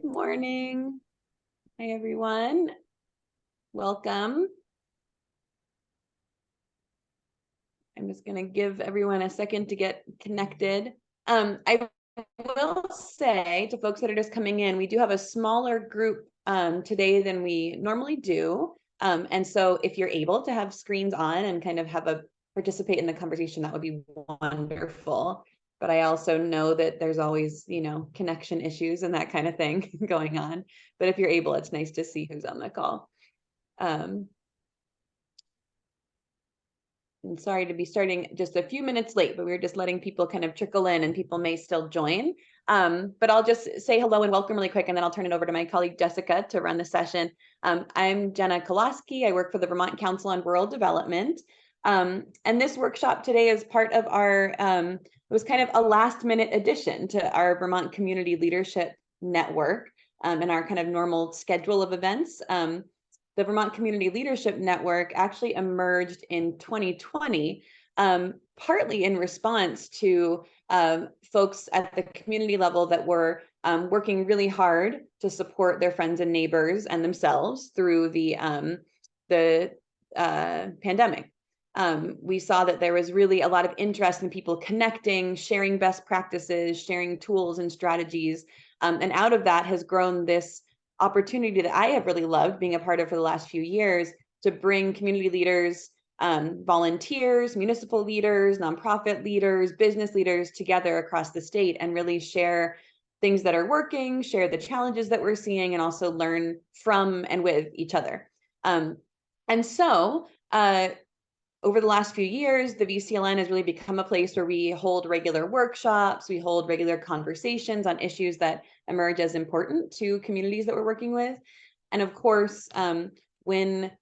Good morning. Hi, everyone. Welcome. I'm just going to give everyone a second to get connected. I will say to folks that are just coming in, we do have a smaller group today than we normally do. And so if you're able to have screens on and kind of participate in the conversation, that would be wonderful. But I also know that there's always, connection issues and that kind of thing going on. But if you're able, it's nice to see who's on the call. And sorry to be starting just a few minutes late, but we were just letting people kind of trickle in and people may still join. But I'll just say hello and welcome really quick, and then I'll turn it over to my colleague Jessica to run the session. I'm Jenna Kolaski. I work for the Vermont Council on Rural Development. And this workshop today is part of our, it was kind of a last minute addition to our Vermont Community Leadership Network and our kind of normal schedule of events. The Vermont Community Leadership Network actually emerged in 2020, partly in response to folks at the community level that were working really hard to support their friends and neighbors and themselves through the pandemic. We saw that there was really a lot of interest in people connecting, sharing best practices, sharing tools and strategies. And out of that has grown this opportunity that I have really loved being a part of for the last few years to bring community leaders, volunteers, municipal leaders, nonprofit leaders, business leaders together across the state and really share things that are working, share the challenges that we're seeing, and also learn from and with each other. And so over the last few years, the VCLN has really become a place where we hold regular workshops, we hold regular conversations on issues that emerge as important to communities that we're working with. And of course, when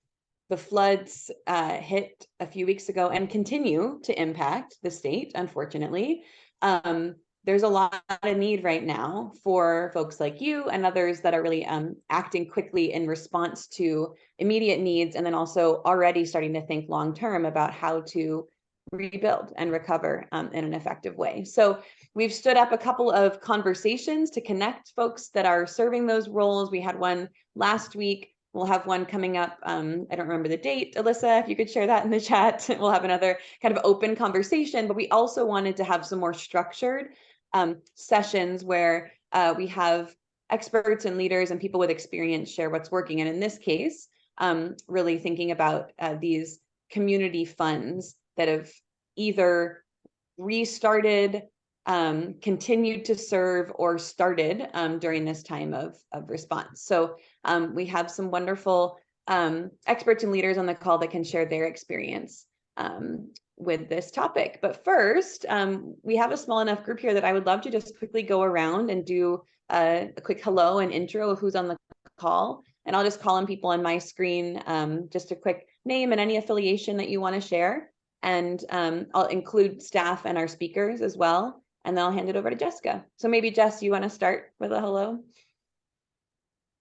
the floods hit a few weeks ago and continue to impact the state, unfortunately, there's a lot of need right now for folks like you and others that are really acting quickly in response to immediate needs, and then also already starting to think long-term about how to rebuild and recover in an effective way. So we've stood up a couple of conversations to connect folks that are serving those roles. We had one last week. We'll have one coming up. I don't remember the date. Alyssa, if you could share that in the chat, we'll have another kind of open conversation, but we also wanted to have some more structured sessions where we have experts and leaders and people with experience share what's working. And in this case, really thinking about these community funds that have either restarted, continued to serve, or started during this time of response. So we have some wonderful experts and leaders on the call that can share their experience with this topic. But first, we have a small enough group here that I would love to just quickly go around and do a quick hello and intro of who's on the call. And I'll just call on people on my screen, just a quick name and any affiliation that you want to share. And I'll include staff and our speakers as well. And then I'll hand it over to Jessica. So maybe Jess, you want to start with a hello?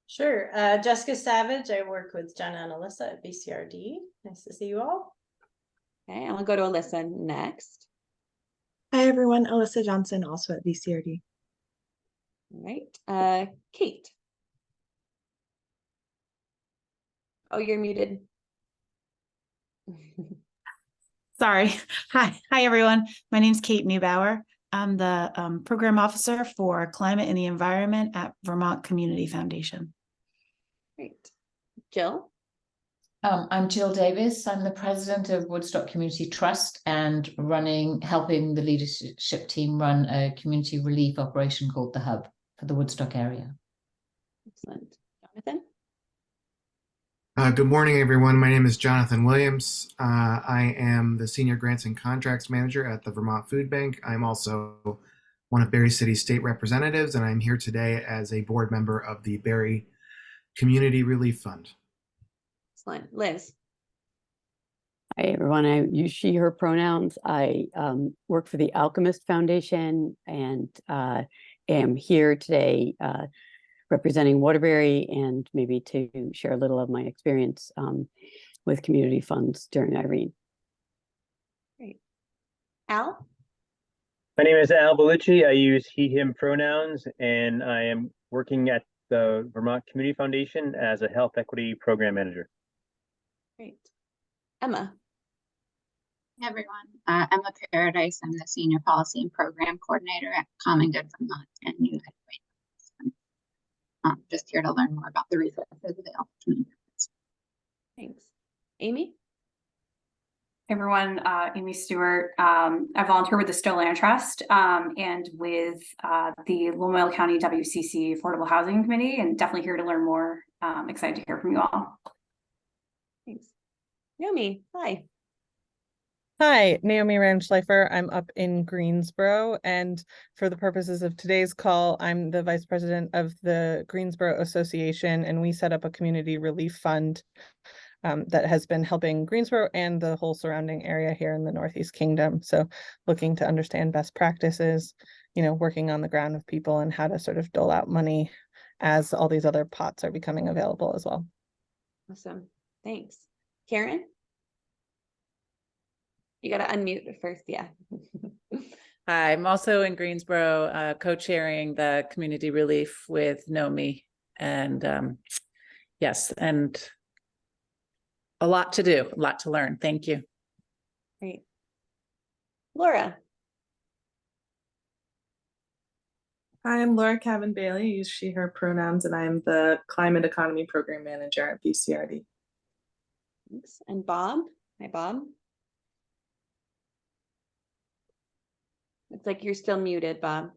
Sure. Jessica Savage. I work with Jenna and Alyssa at VCRD. Nice to see you all. Okay, and I'll go to Alyssa next. Hi, everyone. Alyssa Johnson, also at VCRD. All right. Kate. Oh, you're muted. Sorry. Hi, everyone. My name is Kate Neubauer. I'm the program officer for climate and the environment at Vermont Community Foundation. Great. Jill? I'm Jill Davies. I'm the president of Woodstock Community Trust and helping the leadership team run a community relief operation called The Hub for the Woodstock area. Excellent. Jonathan? Good morning, everyone. My name is Jonathan Williams. I am the Senior Grants and Contracts Manager at the Vermont Food Bank. I'm also one of Barre City's state representatives, and I'm here today as a board member of the Barre Community Relief Fund. Excellent. Liz? Hi, everyone. I use she, her pronouns. I work for the Alchemist Foundation and am here today representing Waterbury and maybe to share a little of my experience with community funds during Irene. Great. Al? My name is Al Bellucci. I use he, him pronouns, and I am working at the Vermont Community Foundation as a Health Equity Program Manager. Great. Emma. Hey everyone, Emma Paradise. I'm the Senior Policy and Program Coordinator at Common Good Vermont and New Headway. Just here to learn more about the resources available to me. Thanks. Amy? Everyone, Amy Stewart. I volunteer with the Stowe Land Trust and with the Lamoille County WCC Affordable Housing Committee, and definitely here to learn more. Excited to hear from you all. Thanks. Naomi, hi. Hi, Naomi Ranschleifer. I'm up in Greensboro, and for the purposes of today's call, I'm the Vice President of the Greensboro Association, and we set up a community relief fund that has been helping Greensboro and the whole surrounding area here in the Northeast Kingdom. So looking to understand best practices, working on the ground with people and how to sort of dole out money as all these other pots are becoming available as well. Awesome. Thanks. Karen? You got to unmute first. Yeah. Hi, I'm also in Greensboro, co-chairing the community relief with Naomi. And yes, and a lot to do, a lot to learn. Thank you. Great. Laura. Hi, I'm Laura Cavan Bailey. I use she, her pronouns, and I'm the Climate Economy Program Manager at VCRD. Thanks. And Bob. Hi, Bob. It's like you're still muted, Bob.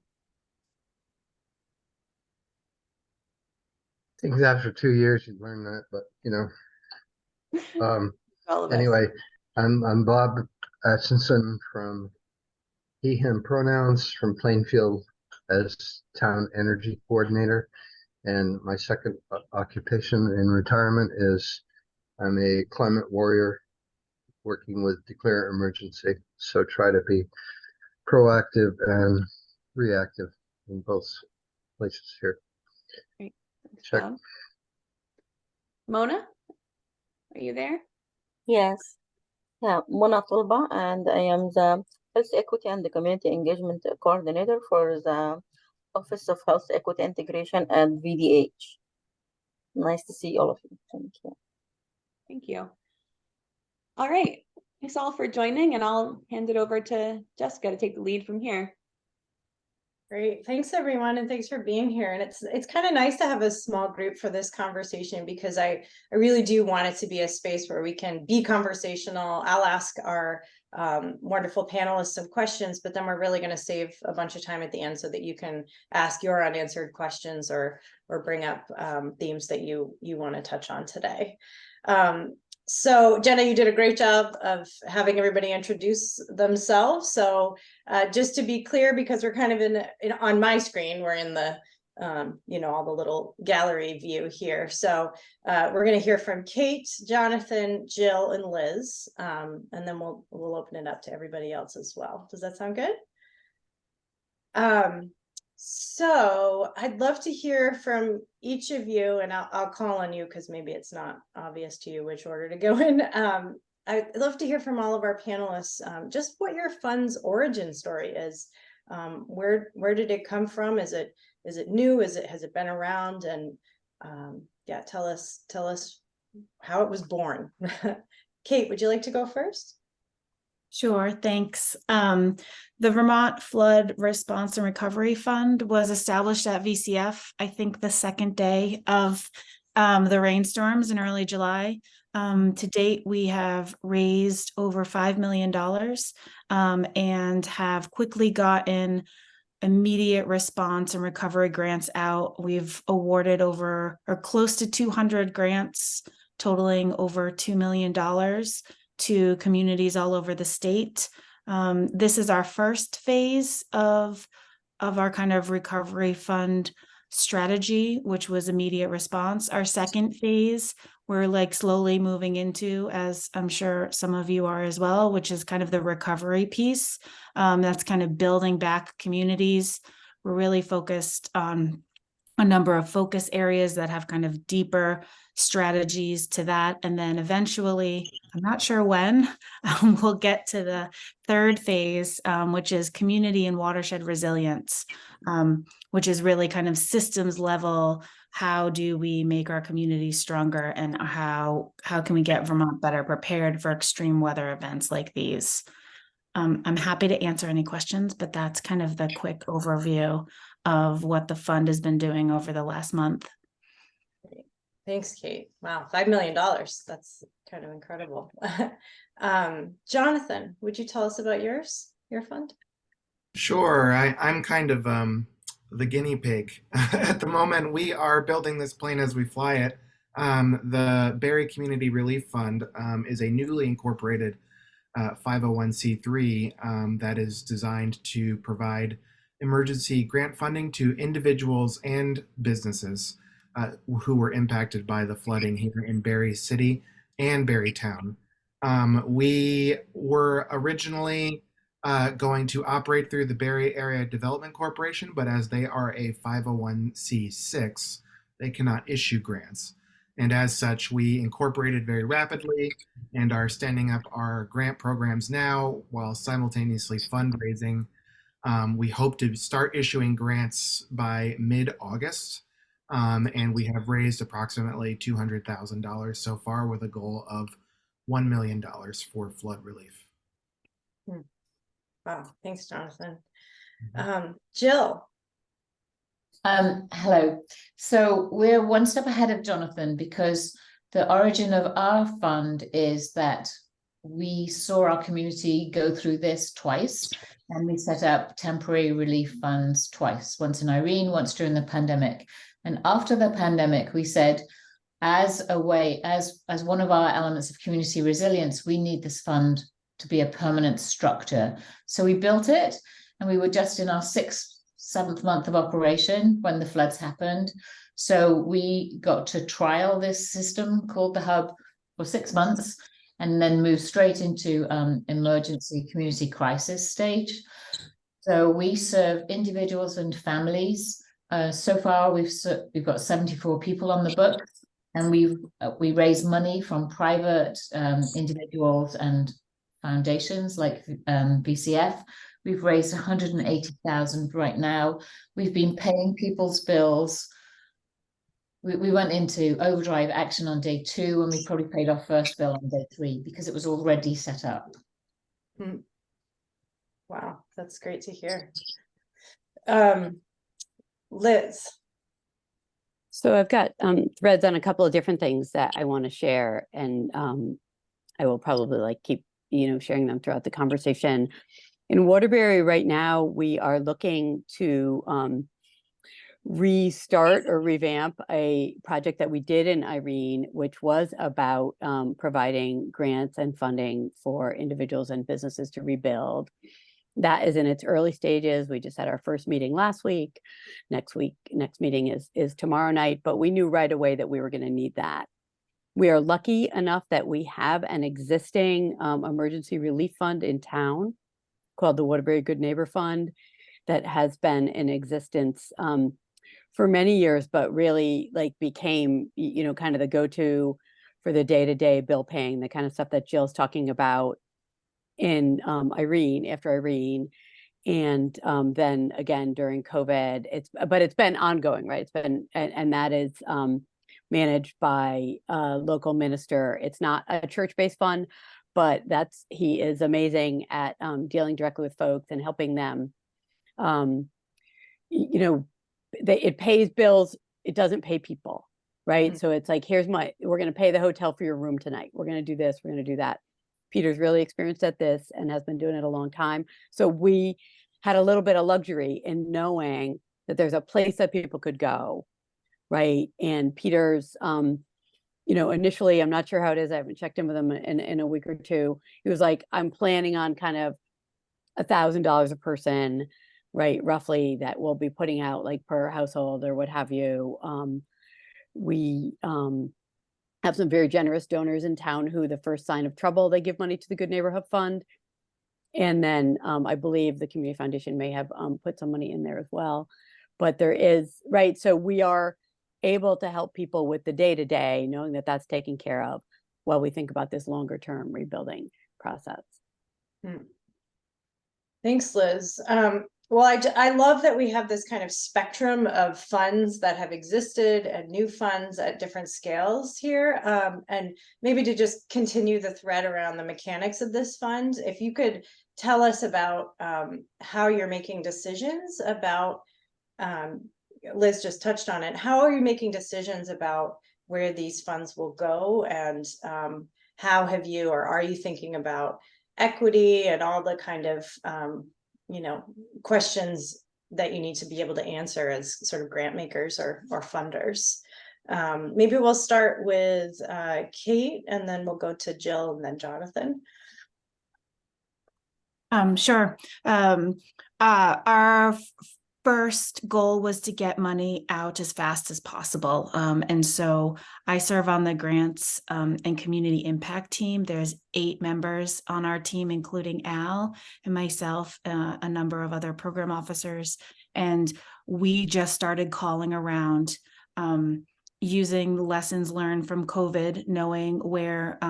I think after 2 years you'd learn that, but anyway, I'm Bob Atchison from he, him pronouns from Plainfield as Town Energy Coordinator. And my second occupation in retirement is I'm a climate warrior working with Declare Emergency. So try to be proactive and reactive in both places here. Great. Thanks, Check. Bob. Mona, are you there? Yes. Yeah, Mona Tulba, and I am the Health Equity and the Community Engagement Coordinator for the Office of Health Equity Integration at VDH. Nice to see all of you. Thank you. Thank you. All right. Thanks all for joining, and I'll hand it over to Jessica to take the lead from here. Great. Thanks, everyone. And thanks for being here. And it's kind of nice to have a small group for this conversation, because I really do want it to be a space where we can be conversational. I'll ask our wonderful panelists some questions, but then we're really going to save a bunch of time at the end so that you can ask your unanswered questions or bring up themes that you want to touch on today. So Jenna, you did a great job of having everybody introduce themselves. So just to be clear, because we're kind of on my screen, we're in the, all the little gallery view here. So we're going to hear from Kate, Jonathan, Jill, and Liz, and then we'll open it up to everybody else as well. Does that sound good? So I'd love to hear from each of you, and I'll call on you because maybe it's not obvious to you which order to go in. I'd love to hear from all of our panelists just what your fund's origin story is. Where did it come from? Is it new? Has it been around? And yeah, tell us how it was born. Kate, would you like to go first? Sure, thanks. The Vermont Flood Response and Recovery Fund was established at VCF, I think the second day of the rainstorms in early July. To date, we have raised over $5 million and have quickly gotten immediate response and recovery grants out. We've awarded over or close to 200 grants totaling over $2 million to communities all over the state. This is our first phase of our kind of recovery fund strategy, which was immediate response. Our second phase, we're like slowly moving into, as I'm sure some of you are as well, which is kind of the recovery piece. That's kind of building back communities. We're really focused on a number of focus areas that have kind of deeper strategies to that. And then eventually, I'm not sure when, we'll get to the third phase, which is community and watershed resilience, which is really kind of systems level how do we make our communities stronger, and how can we get Vermont better prepared for extreme weather events like these. I'm happy to answer any questions, but that's kind of the quick overview of what the fund has been doing over the last month. Thanks, Kate. Wow, $5 million. That's kind of incredible. Jonathan, would you tell us about your fund? Sure. I'm kind of the guinea pig. At the moment, we are building this plane as we fly it. The Barre Community Relief Fund is a newly incorporated 501c3 that is designed to provide emergency grant funding to individuals and businesses who were impacted by the flooding here in Barre City and Barre Town. We were originally going to operate through the Barre Area Development Corporation, but as they are a 501c6, they cannot issue grants. And as such, we incorporated very rapidly and are standing up our grant programs now while simultaneously fundraising. We hope to start issuing grants by mid-August, and we have raised approximately $200,000 so far with a goal of $1 million for flood relief. Wow, thanks, Jonathan. Jill. Hello. So we're one step ahead of Jonathan because the origin of our fund is that we saw our community go through this twice, and we set up temporary relief funds twice, once in Irene, once during the pandemic. And after the pandemic, we said, as a way, as one of our elements of community resilience, we need this fund to be a permanent structure. So we built it, and we were just in our 7th month of operation when the floods happened. So we got to trial this system called the Hub for 6 months, and then move straight into emergency community crisis stage. So we serve individuals and families. So far, we've got 74 people on the book, and we raise money from private individuals and foundations like VCF. We've raised 180,000 right now. We've been paying people's bills. We went into overdrive action on day 2, and we probably paid our first bill on day 3 because it was already set up. Wow, that's great to hear. Liz. So I've got threads on a couple of different things that I want to share, and I will probably keep sharing them throughout the conversation. In Waterbury right now, we are looking to restart or revamp a project that we did in Irene, which was about providing grants and funding for individuals and businesses to rebuild. That is in its early stages. We just had our first meeting last week. Next meeting is tomorrow night, but we knew right away that we were going to need that. We are lucky enough that we have an existing emergency relief fund in town called the Waterbury Good Neighbor Fund that has been in existence for many years, but really became, kind of the go-to for the day-to-day bill paying, the kind of stuff that Jill's talking about in Irene, after Irene. And then again, during COVID, it's been ongoing, right? It's been, and that is managed by a local minister. It's not a church-based fund, but he is amazing at dealing directly with folks and helping them. It pays bills, it doesn't pay people, right? So it's like, we're going to pay the hotel for your room tonight. We're going to do this, we're going to do that. Peter's really experienced at this and has been doing it a long time. So we had a little bit of luxury in knowing that there's a place that people could go, right? And Peter's, initially, I'm not sure how it is, I haven't checked in with him in a week or two. He was like, I'm planning on kind of $1,000 a person, right, roughly, that we'll be putting out per household or what have you. We have some very generous donors in town who the first sign of trouble, they give money to the Good Neighborhood Fund. And then I believe the Community Foundation may have put some money in there as well. But there is, right, so we are able to help people with the day-to-day, knowing that that's taken care of while we think about this longer-term rebuilding process. Thanks, Liz. Well, I love that we have this kind of spectrum of funds that have existed and new funds at different scales here. And maybe to just continue the thread around the mechanics of this fund, if you could tell us about how you're making decisions about, Liz just touched on it, how are you making decisions about where these funds will go, and how have you, or are you thinking about equity and all the kind of questions that you need to be able to answer as sort of grant makers or funders. Maybe we'll start with Kate, and then we'll go to Jill and then Jonathan. Sure. Our first goal was to get money out as fast as possible. And so I serve on the grants and community impact team. There's 8 members on our team, including Al and myself, a number of other program officers. And we just started calling around, using lessons learned from COVID, knowing where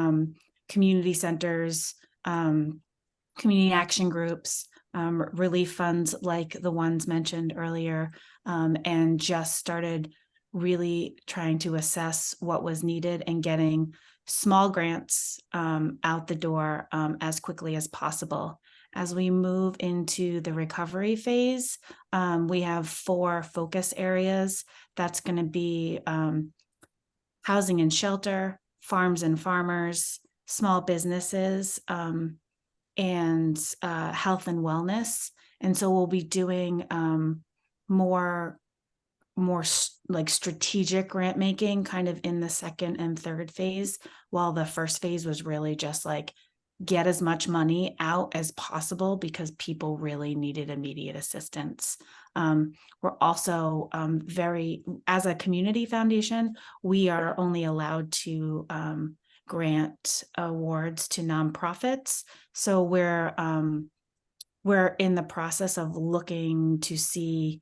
community centers, community action groups, relief funds like the ones mentioned earlier, and just started really trying to assess what was needed and getting small grants out the door as quickly as possible. As we move into the recovery phase, we have 4 focus areas. That's going to be housing and shelter, farms and farmers, small businesses, and health and wellness. And so we'll be doing more like strategic grant making kind of in the second and third phase, while the first phase was really just like get as much money out as possible because people really needed immediate assistance. We're also as a community foundation, we are only allowed to grant awards to nonprofits. So we're in the process of looking to see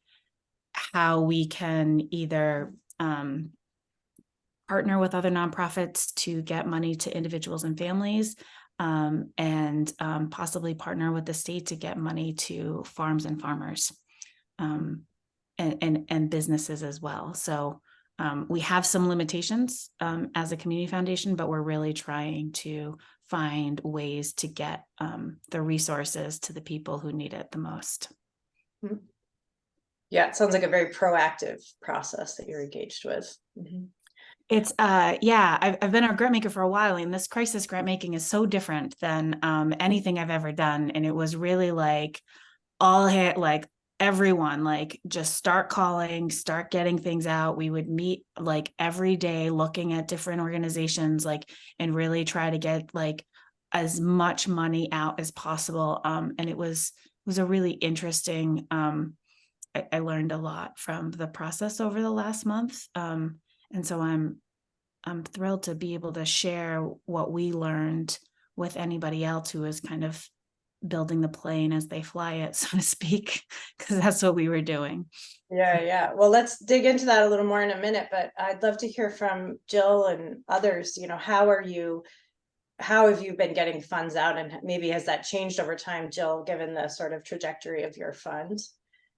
how we can either partner with other nonprofits to get money to individuals and families, and possibly partner with the state to get money to farms and farmers, and businesses as well. So we have some limitations as a community foundation, but we're really trying to find ways to get the resources to the people who need it the most. Yeah, it sounds like a very proactive process that you're engaged with. Mm-hmm. It's I've been a grant maker for a while, and this crisis grant making is so different than anything I've ever done. And it was really like all hit, like everyone, like just start calling, start getting things out. We would meet like every day looking at different organizations, like, and really try to get like as much money out as possible. And it was a really interesting, I learned a lot from the process over the last month. And so I'm thrilled to be able to share what we learned with anybody else who is kind of building the plane as they fly it, so to speak, because that's what we were doing. Yeah. Well, let's dig into that a little more in a minute, but I'd love to hear from Jill and others. How have you been getting funds out, and maybe has that changed over time, Jill, given the sort of trajectory of your fund?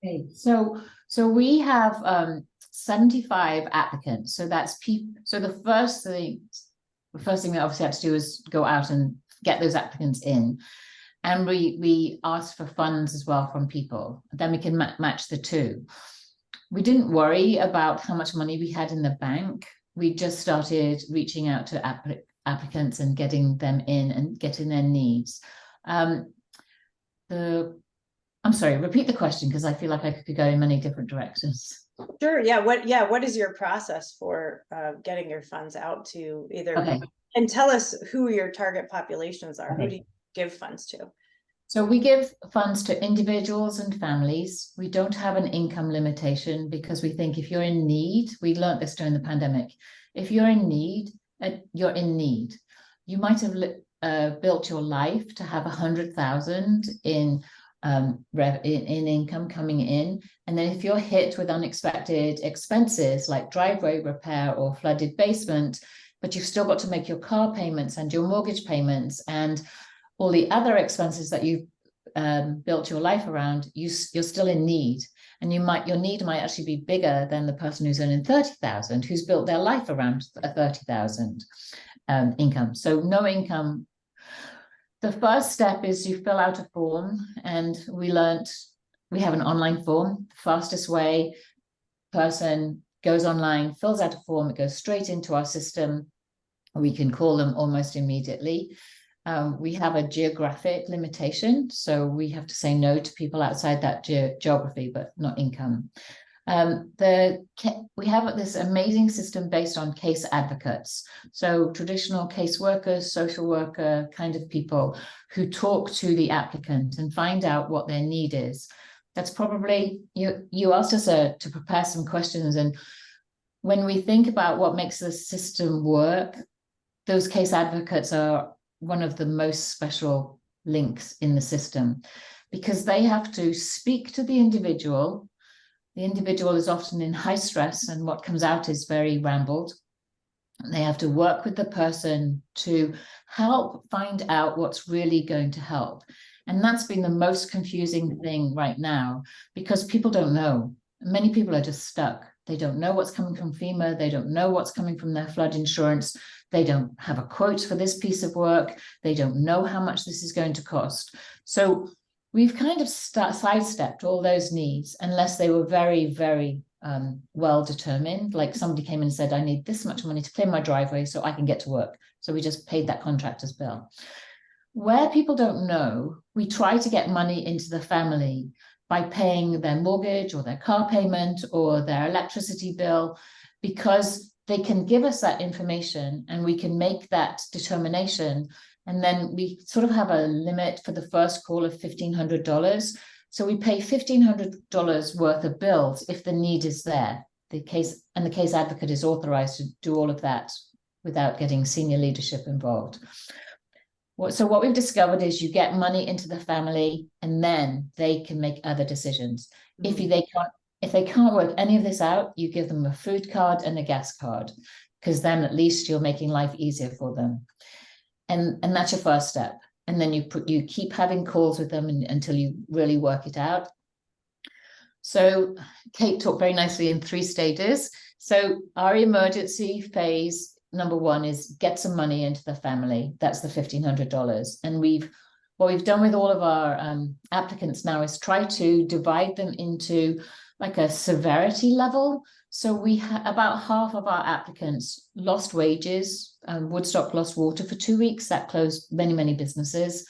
Okay, so we have 75 applicants. So that's people. So the first thing we obviously had to do is go out and get those applicants in. And we asked for funds as well from people. Then we can match the two. We didn't worry about how much money we had in the bank. We just started reaching out to applicants and getting them in and getting their needs. I'm sorry, repeat the question, because I feel like I could go in many different directions. Sure. Yeah. What is your process for getting your funds out to either? Okay. And tell us who your target populations are. Okay. Who do you give funds to? So we give funds to individuals and families. We don't have an income limitation because we think if you're in need, we learned this during the pandemic. If you're in need, you're in need. You might have built your life to have 100,000 in income coming in, and then if you're hit with unexpected expenses like driveway repair or flooded basement, but you've still got to make your car payments and your mortgage payments and all the other expenses that you've built your life around, you're still in need. And your need might actually be bigger than the person who's earning 30,000, who's built their life around a 30,000 income. So no income. The first step is you fill out a form, and we have an online form. The fastest way, person goes online, fills out a form, it goes straight into our system. We can call them almost immediately. We have a geographic limitation, so we have to say no to people outside that geography, but not income. We have this amazing system based on case advocates. So traditional case workers, social worker kind of people who talk to the applicant and find out what their need is. That's probably, you asked us to prepare some questions. And when we think about what makes the system work, those case advocates are one of the most special links in the system, because they have to speak to the individual. The individual is often in high stress, and what comes out is very rambled. They have to work with the person to help find out what's really going to help. And that's been the most confusing thing right now, because people don't know. Many people are just stuck. They don't know what's coming from FEMA. They don't know what's coming from their flood insurance. They don't have a quote for this piece of work. They don't know how much this is going to cost. So we've kind of sidestepped all those needs, unless they were very, very well determined. Like somebody came in and said, I need this much money to clear my driveway so I can get to work. So we just paid that contractor's bill. Where people don't know, we try to get money into the family by paying their mortgage or their car payment or their electricity bill, because they can give us that information and we can make that determination. And then we sort of have a limit for the first call of $1,500. So we pay $1,500 worth of bills if the need is there. The case advocate is authorized to do all of that without getting senior leadership involved. So what we've discovered is you get money into the family, and then they can make other decisions. Mm-hmm. If they can't work any of this out, you give them a food card and a gas card, because then at least you're making life easier for them. And that's your first step. And then you keep having calls with them until you really work it out. So Kate talked very nicely in 3 stages. So our emergency phase, number 1 is get some money into the family. That's the $1,500. And what we've done with all of our applicants now is try to divide them into like a severity level. So we about half of our applicants lost wages. Woodstock lost water for 2 weeks. That closed many, many businesses.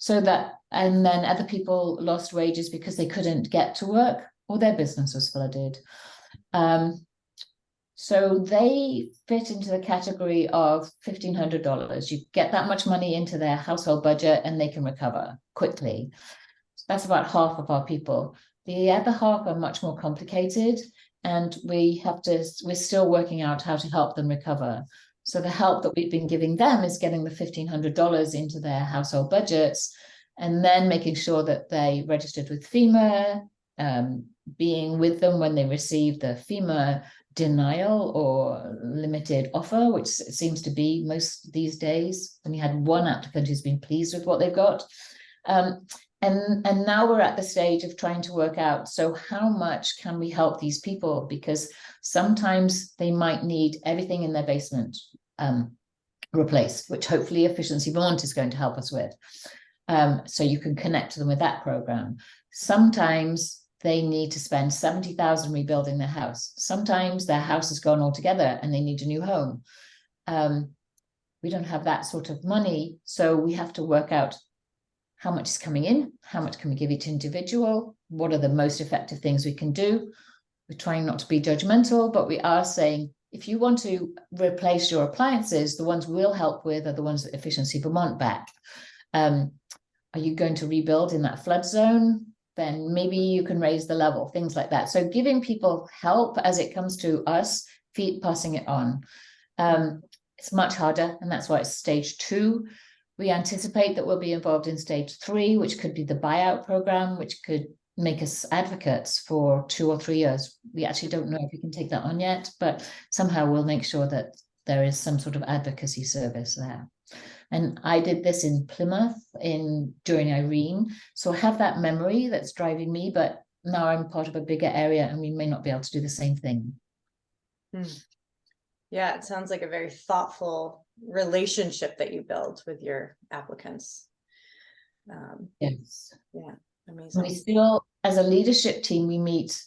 And then other people lost wages because they couldn't get to work or their business was flooded. So they fit into the category of $1,500. You get that much money into their household budget and they can recover quickly. So that's about half of our people. The other half are much more complicated, and we're still working out how to help them recover. So the help that we've been giving them is getting the $1,500 into their household budgets, and then making sure that they registered with FEMA, being with them when they receive the FEMA denial or limited offer, which it seems to be most these days. And we had one applicant who's been pleased with what they've got. And now we're at the stage of trying to work out, so how much can we help these people? Because sometimes they might need everything in their basement replaced, which hopefully Efficiency Vermont is going to help us with. So you can connect to them with that program. Sometimes they need to spend $70,000 rebuilding their house. Sometimes their house has gone altogether and they need a new home. We don't have that sort of money, so we have to work out how much is coming in, how much can we give each individual, what are the most effective things we can do. We're trying not to be judgmental, but we are saying, if you want to replace your appliances, the ones we'll help with are the ones that Efficiency Vermont back. Are you going to rebuild in that flood zone? Then maybe you can raise the level, things like that. So giving people help as it comes to us, passing it on. It's much harder, and that's why it's stage 2. We anticipate that we'll be involved in stage 3, which could be the buyout program, which could make us advocates for 2 or 3 years. We actually don't know if we can take that on yet, but somehow we'll make sure that there is some sort of advocacy service there. And I did this in Plymouth during Irene. So I have that memory that's driving me, but now I'm part of a bigger area and we may not be able to do the same thing. Yeah, it sounds like a very thoughtful relationship that you build with your applicants. Yes. Yeah, amazing. We still, as a leadership team, we meet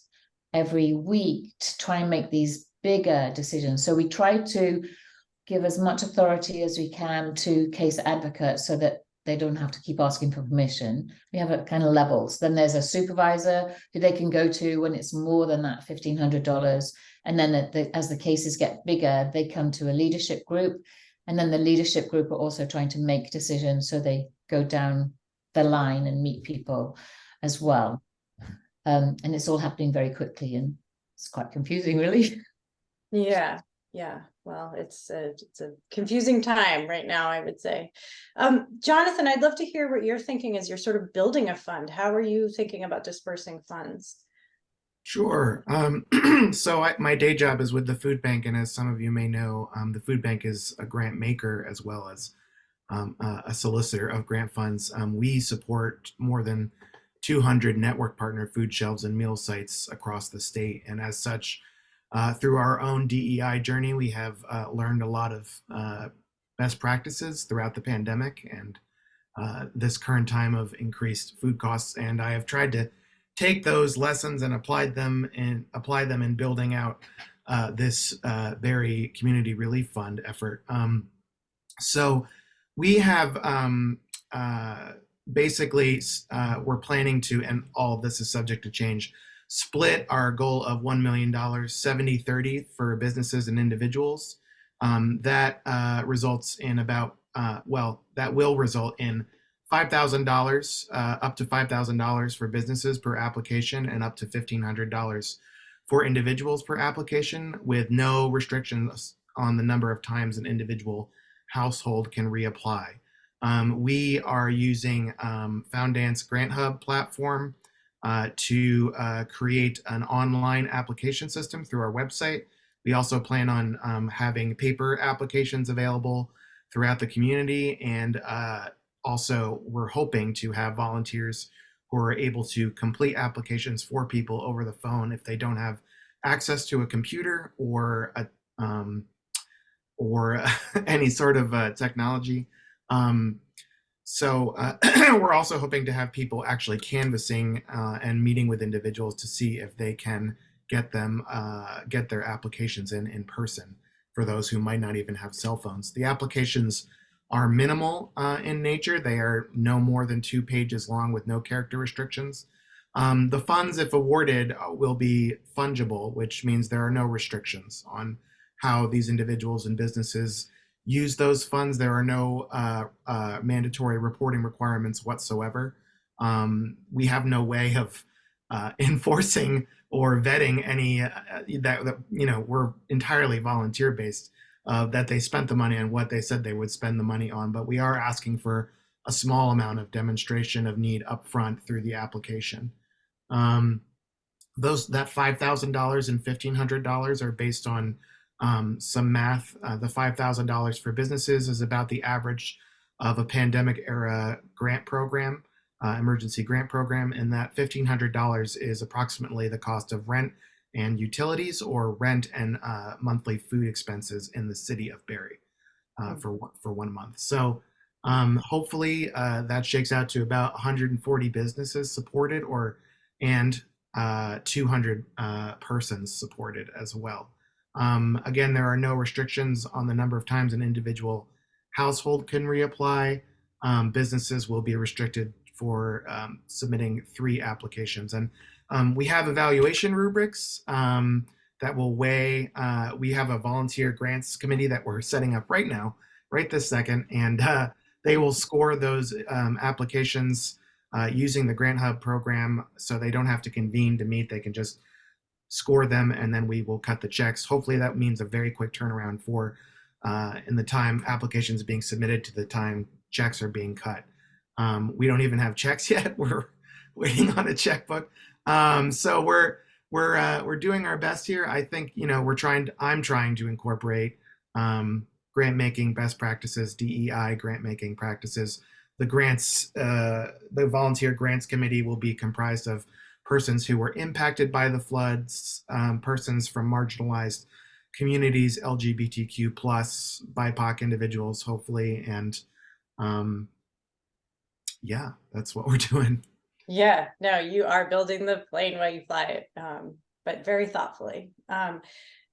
every week to try and make these bigger decisions. So we try to give as much authority as we can to case advocates so that they don't have to keep asking for permission. We have a kind of levels. Then there's a supervisor who they can go to when it's more than that $1,500. And then as the cases get bigger, they come to a leadership group. And then the leadership group are also trying to make decisions. So they go down the line and meet people as well. And it's all happening very quickly and it's quite confusing, really. Yeah. Well, it's a confusing time right now, I would say. Jonathan, I'd love to hear what you're thinking as you're sort of building a fund. How are you thinking about dispersing funds? Sure. So my day job is with the food bank, and as some of you may know, the food bank is a grant maker as well as a solicitor of grant funds. We support more than 200 network partner food shelves and meal sites across the state, and as such, through our own DEI journey, we have learned a lot of best practices throughout the pandemic and this current time of increased food costs. And I have tried to take those lessons and apply them in building out this Barre Community Relief Fund effort. So we have basically, we're planning to, and all of this is subject to change, split our goal of $1 million, 70-30 for businesses and individuals. That results in about, that will result in $5,000, up to $5,000 for businesses per application and up to $1,500 for individuals per application, with no restrictions on the number of times an individual household can reapply. We are using Foundance Grant Hub platform to create an online application system through our website. We also plan on having paper applications available throughout the community, and also we're hoping to have volunteers who are able to complete applications for people over the phone if they don't have access to a computer or any sort of technology. So we're also hoping to have people actually canvassing and meeting with individuals to see if they can get their applications in person for those who might not even have cell phones. The applications are minimal in nature. They are no more than 2 pages long with no character restrictions. The funds, if awarded, will be fungible, which means there are no restrictions on how these individuals and businesses use those funds. There are no mandatory reporting requirements whatsoever. We have no way of enforcing or vetting any that we're entirely volunteer based, that they spent the money on what they said they would spend the money on. But we are asking for a small amount of demonstration of need upfront through the application. That $5,000 and $1,500 are based on some math. The $5,000 for businesses is about the average of a pandemic era grant program, emergency grant program, and that $1,500 is approximately the cost of rent and utilities, or rent and monthly food expenses in the city of Barre for 1 month. So hopefully that shakes out to about 140 businesses supported, and 200 persons supported as well. Again, there are no restrictions on the number of times an individual household can reapply. Businesses will be restricted for submitting 3 applications. And we have evaluation rubrics that will weigh. We have a volunteer grants committee that we're setting up right now, right this second, and they will score those applications using the Grant Hub program, so they don't have to convene to meet. They can just score them, and then we will cut the checks. Hopefully that means a very quick turnaround for in the time applications being submitted to the time checks are being cut. We don't even have checks yet. We're waiting on a checkbook. So we're doing our best here. I think I'm trying to incorporate grant making best practices, DEI grant making practices. The grants, the volunteer grants committee will be comprised of persons who were impacted by the floods, persons from marginalized communities, LGBTQ plus, BIPOC individuals, hopefully, and yeah, that's what we're doing. Yeah, no, you are building the plane while you fly it, but very thoughtfully.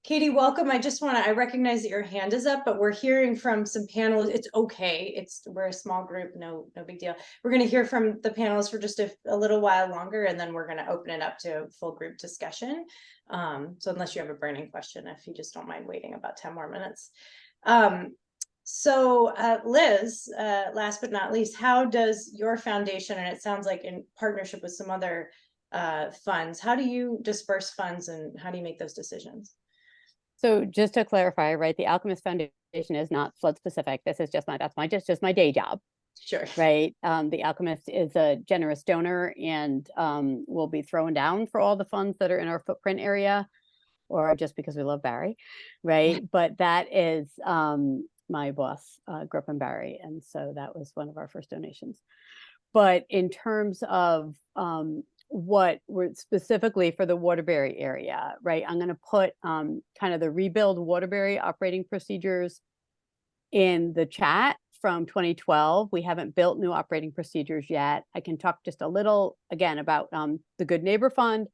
Katie, welcome. I recognize that your hand is up, but we're hearing from some panelists. It's okay. We're a small group, no big deal. We're going to hear from the panelists for just a little while longer, and then we're going to open it up to a full group discussion. So unless you have a burning question, if you just don't mind waiting about 10 more minutes. Liz, last but not least, how does your foundation, and it sounds like in partnership with some other funds, how do you disperse funds and how do you make those decisions? So just to clarify, right, the Alchemist Foundation is not flood specific. This is just just my day job. Sure. Right. The Alchemist is a generous donor and will be throwing down for all the funds that are in our footprint area, or just because we love Barre, right? But that is my boss grew up in Barre, and so that was one of our first donations. But in terms of what we're specifically for the Waterbury area, right? I'm going to put kind of the Rebuild Waterbury operating procedures in the chat from 2012. We haven't built new operating procedures yet. I can talk just a little again about the Good Neighbor Fund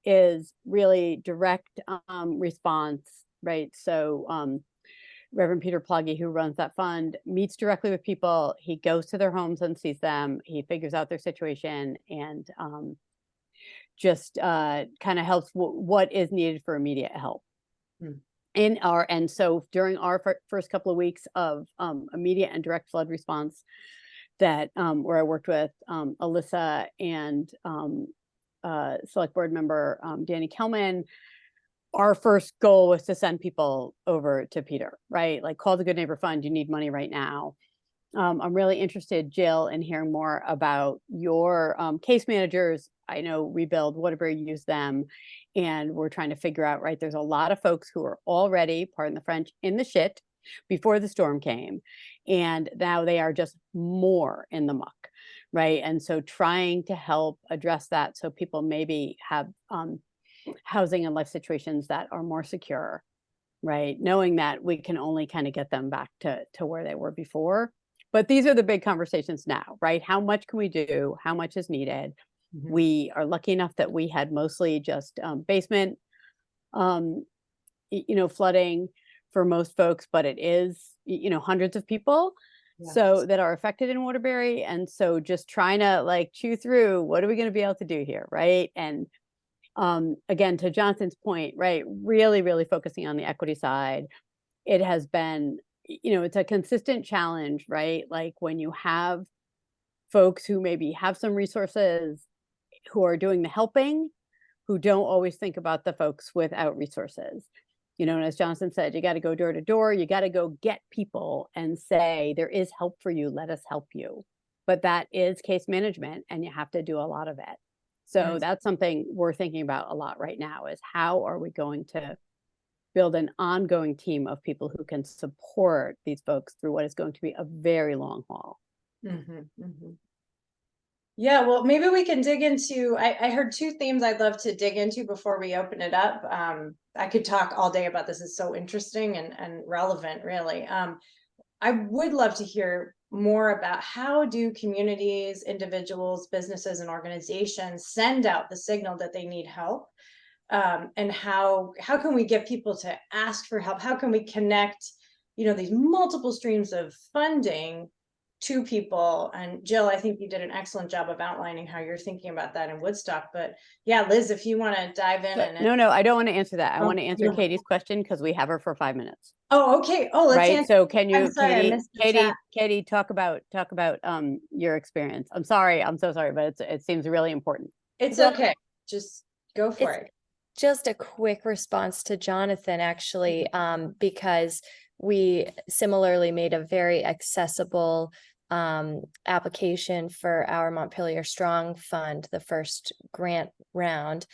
is really direct response, right? So Reverend Peter Pluggy, who runs that fund, meets directly with people. He goes to their homes and sees them. He figures out their situation and just kind of helps what is needed for immediate help. And so during our first couple of weeks of immediate and direct flood response, that where I worked with Alyssa and select board member Danny Kelman, our first goal was to send people over to Peter, right? Like, call the Good Neighbor Fund, you need money right now. I'm really interested, Jill, in hearing more about your case managers. I know Rebuild Waterbury use them, and we're trying to figure out, right, there's a lot of folks who are already, pardon the French, in the shit before the storm came, and now they are just more in the muck, right? And so trying to help address that so people maybe have housing and life situations that are more secure, right? Knowing that we can only kind of get them back to where they were before. But these are the big conversations now, right? How much can we do? How much is needed? We are lucky enough that we had mostly just basement, flooding for most folks, but it is, hundreds of people so that are affected in Waterbury. And so just trying to like chew through, what are we going to be able to do here, right? And again, to Jonathan's point, right, really, really focusing on the equity side. It has been, it's a consistent challenge, right? Like when you have folks who maybe have some resources, who are doing the helping, who don't always think about the folks without resources. And as Jonathan said, you got to go door to door, you got to go get people and say, there is help for you, let us help you. But that is case management, and you have to do a lot of it. So that's something we're thinking about a lot right now, is how are we going to build an ongoing team of people who can support these folks through what is going to be a very long haul. Yeah, well, maybe we can dig into, I heard two themes I'd love to dig into before we open it up. I could talk all day about this. It's so interesting and relevant, really. I would love to hear more about how do communities, individuals, businesses, and organizations send out the signal that they need help, and how can we get people to ask for help? How can we connect, these multiple streams of funding to people? And Jill, I think you did an excellent job of outlining how you're thinking about that in Woodstock. But yeah, Liz, if you want to dive in. No, I don't want to answer that. I want to answer Katie's question because we have her for 5 minutes. Oh, okay. Oh, let's right. answer. So can you, sorry, Katie, talk about your experience? I'm sorry. I'm so sorry, but it seems really important. It's okay. Just go for it. Just a quick response to Jonathan, actually, because we similarly made a very accessible application for our Montpelier Strong Fund, the first grant round.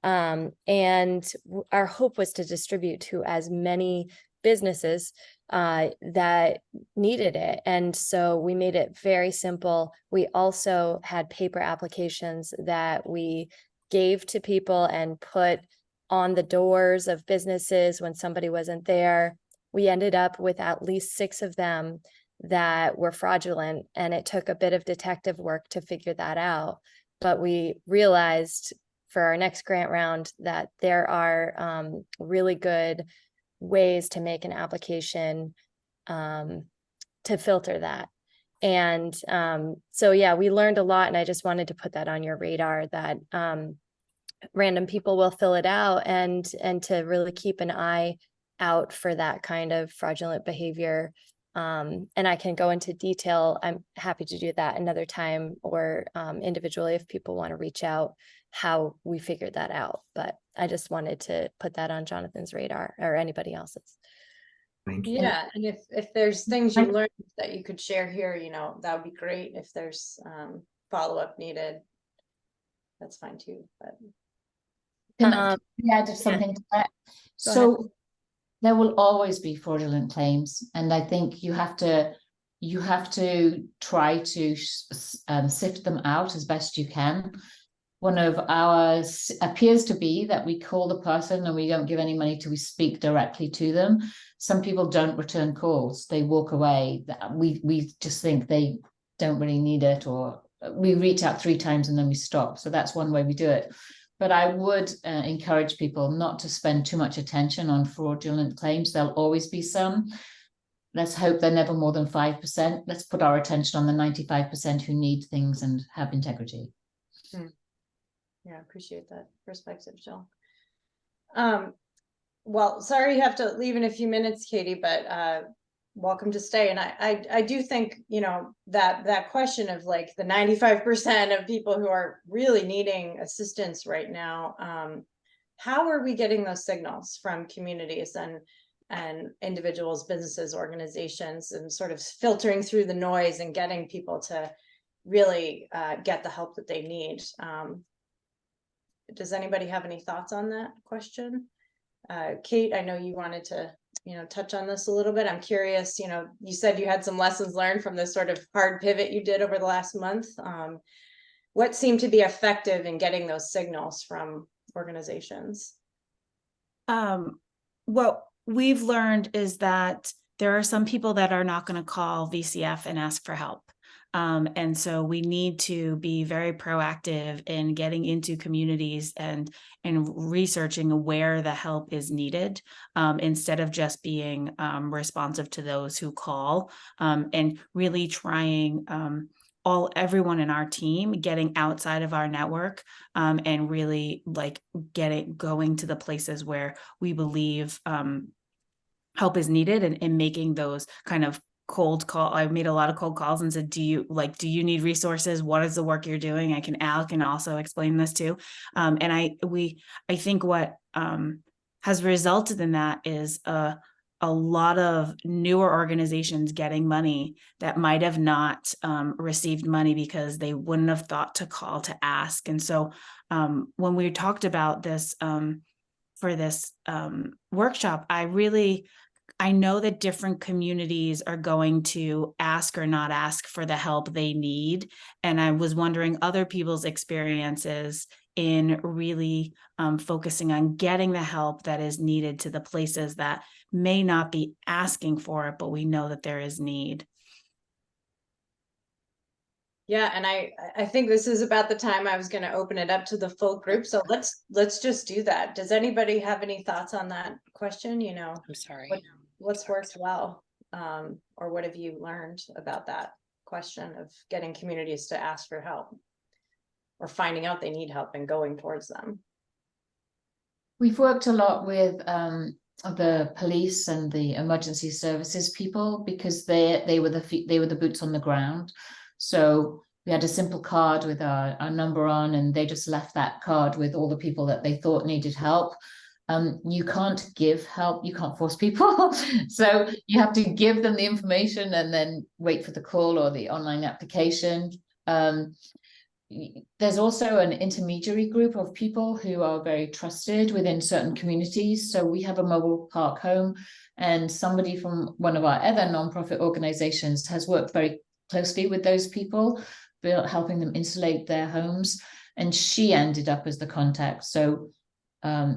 And our hope was to distribute to as many businesses that needed it. And so we made it very simple. We also had paper applications that we gave to people and put on the doors of businesses when somebody wasn't there. We ended up with at least 6 of them that were fraudulent, and it took a bit of detective work to figure that out. But we realized for our next grant round that there are really good ways to make an application to filter that. And so, yeah, we learned a lot, and I just wanted to put that on your radar that random people will fill it out, and to really keep an eye out for that kind of fraudulent behavior. And I can go into detail. I'm happy to do that another time, or individually if people want to reach out, how we figured that out. But I just wanted to put that on Jonathan's radar, or anybody else's. Thank you. Yeah, and if there's things you learned that you could share here, that would be great. If there's follow-up needed, that's fine too. But Can I add something to that? So there will always be fraudulent claims, and I think you have to try to sift them out as best you can. One of ours appears to be that we call the person and we don't give any money till we speak directly to them. Some people don't return calls; they walk away. We just think they don't really need it, or we reach out 3 times and then we stop. So that's one way we do it. But I would encourage people not to spend too much attention on fraudulent claims. There'll always be some. Let's hope they're never more than 5%. Let's put our attention on the 95% who need things and have integrity. Yeah, I appreciate that perspective, Jill. Well, sorry you have to leave in a few minutes, Katie, but welcome to stay. And I do think, that question of like the 95% of people who are really needing assistance right now, how are we getting those signals from communities and individuals, businesses, organizations, and sort of filtering through the noise and getting people to really get the help that they need? Does anybody have any thoughts on that question? Kate, I know you wanted to touch on this a little bit. I'm curious, you said you had some lessons learned from this sort of hard pivot you did over the last month. What seemed to be effective in getting those signals from organizations? What we've learned is that there are some people that are not going to call VCF and ask for help. And so we need to be very proactive in getting into communities and researching where the help is needed, instead of just being responsive to those who call, and really trying everyone in our team getting outside of our network, and really like going to the places where we believe help is needed, and making those kind of cold call. I've made a lot of cold calls and said, do you need resources? What is the work you're doing? Al can also explain this too. And I think what has resulted in that is a lot of newer organizations getting money that might have not received money because they wouldn't have thought to call to ask. And so when we talked about this for this workshop, I know that different communities are going to ask or not ask for the help they need. And I was wondering other people's experiences in really focusing on getting the help that is needed to the places that may not be asking for it, but we know that there is need. Yeah, and I think this is about the time I was going to open it up to the full group. So let's just do that. Does anybody have any thoughts on that question? I'm sorry. What's worked well, or what have you learned about that question of getting communities to ask for help, or finding out they need help and going towards them? We've worked a lot with the police and the emergency services people, because they were the boots on the ground. So we had a simple card with our number on, and they just left that card with all the people that they thought needed help. You can't give help, you can't force people. So you have to give them the information and then wait for the call or the online application. there's also an intermediary group of people who are very trusted within certain communities. So we have a mobile park home, and somebody from one of our other nonprofit organizations has worked very closely with those people, helping them insulate their homes. And she ended up as the contact. So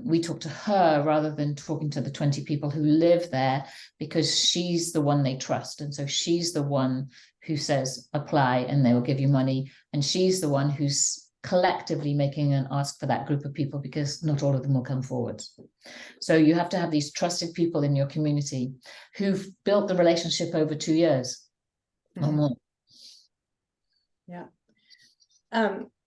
we talked to her rather than talking to the 20 people who live there, because she's the one they trust. And so she's the one who says, apply and they will give you money. And she's the one who's collectively making an ask for that group of people, because not all of them will come forward. So you have to have these trusted people in your community who've built the relationship over 2 years or more. Yeah.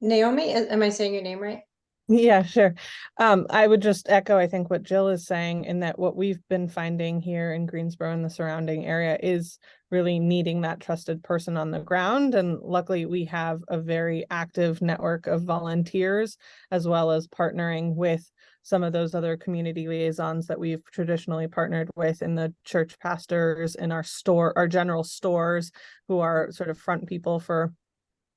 Naomi, am I saying your name right? Yeah, sure. I would just echo, I think, what Jill is saying, in that what we've been finding here in Greensboro and the surrounding area is really needing that trusted person on the ground. And luckily, we have a very active network of volunteers, as well as partnering with some of those other community liaisons that we've traditionally partnered with in the church pastors, in our general stores, who are sort of front people for,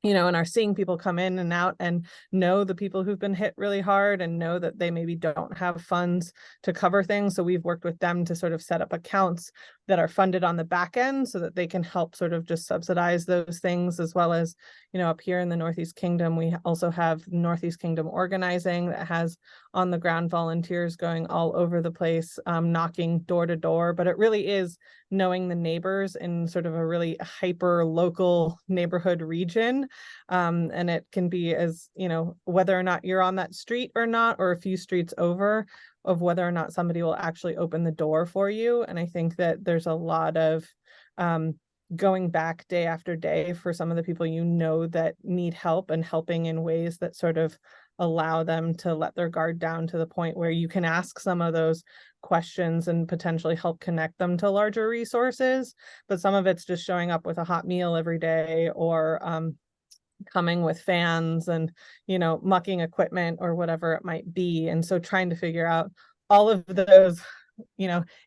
and are seeing people come in and out and know the people who've been hit really hard and know that they maybe don't have funds to cover things. So we've worked with them to sort of set up accounts that are funded on the back end so that they can help sort of just subsidize those things, as well as, up here in the Northeast Kingdom, we also have Northeast Kingdom Organizing that has on the ground volunteers going all over the place, knocking door to door. But it really is knowing the neighbors in sort of a really hyper local neighborhood region. And it can be as, whether or not you're on that street or not, or a few streets over, of whether or not somebody will actually open the door for you. And I think that there's a lot of going back day after day for some of the people that need help, and helping in ways that sort of allow them to let their guard down to the point where you can ask some of those questions and potentially help connect them to larger resources. But some of it's just showing up with a hot meal every day, or coming with fans and, mucking equipment or whatever it might be. And so trying to figure out all of those,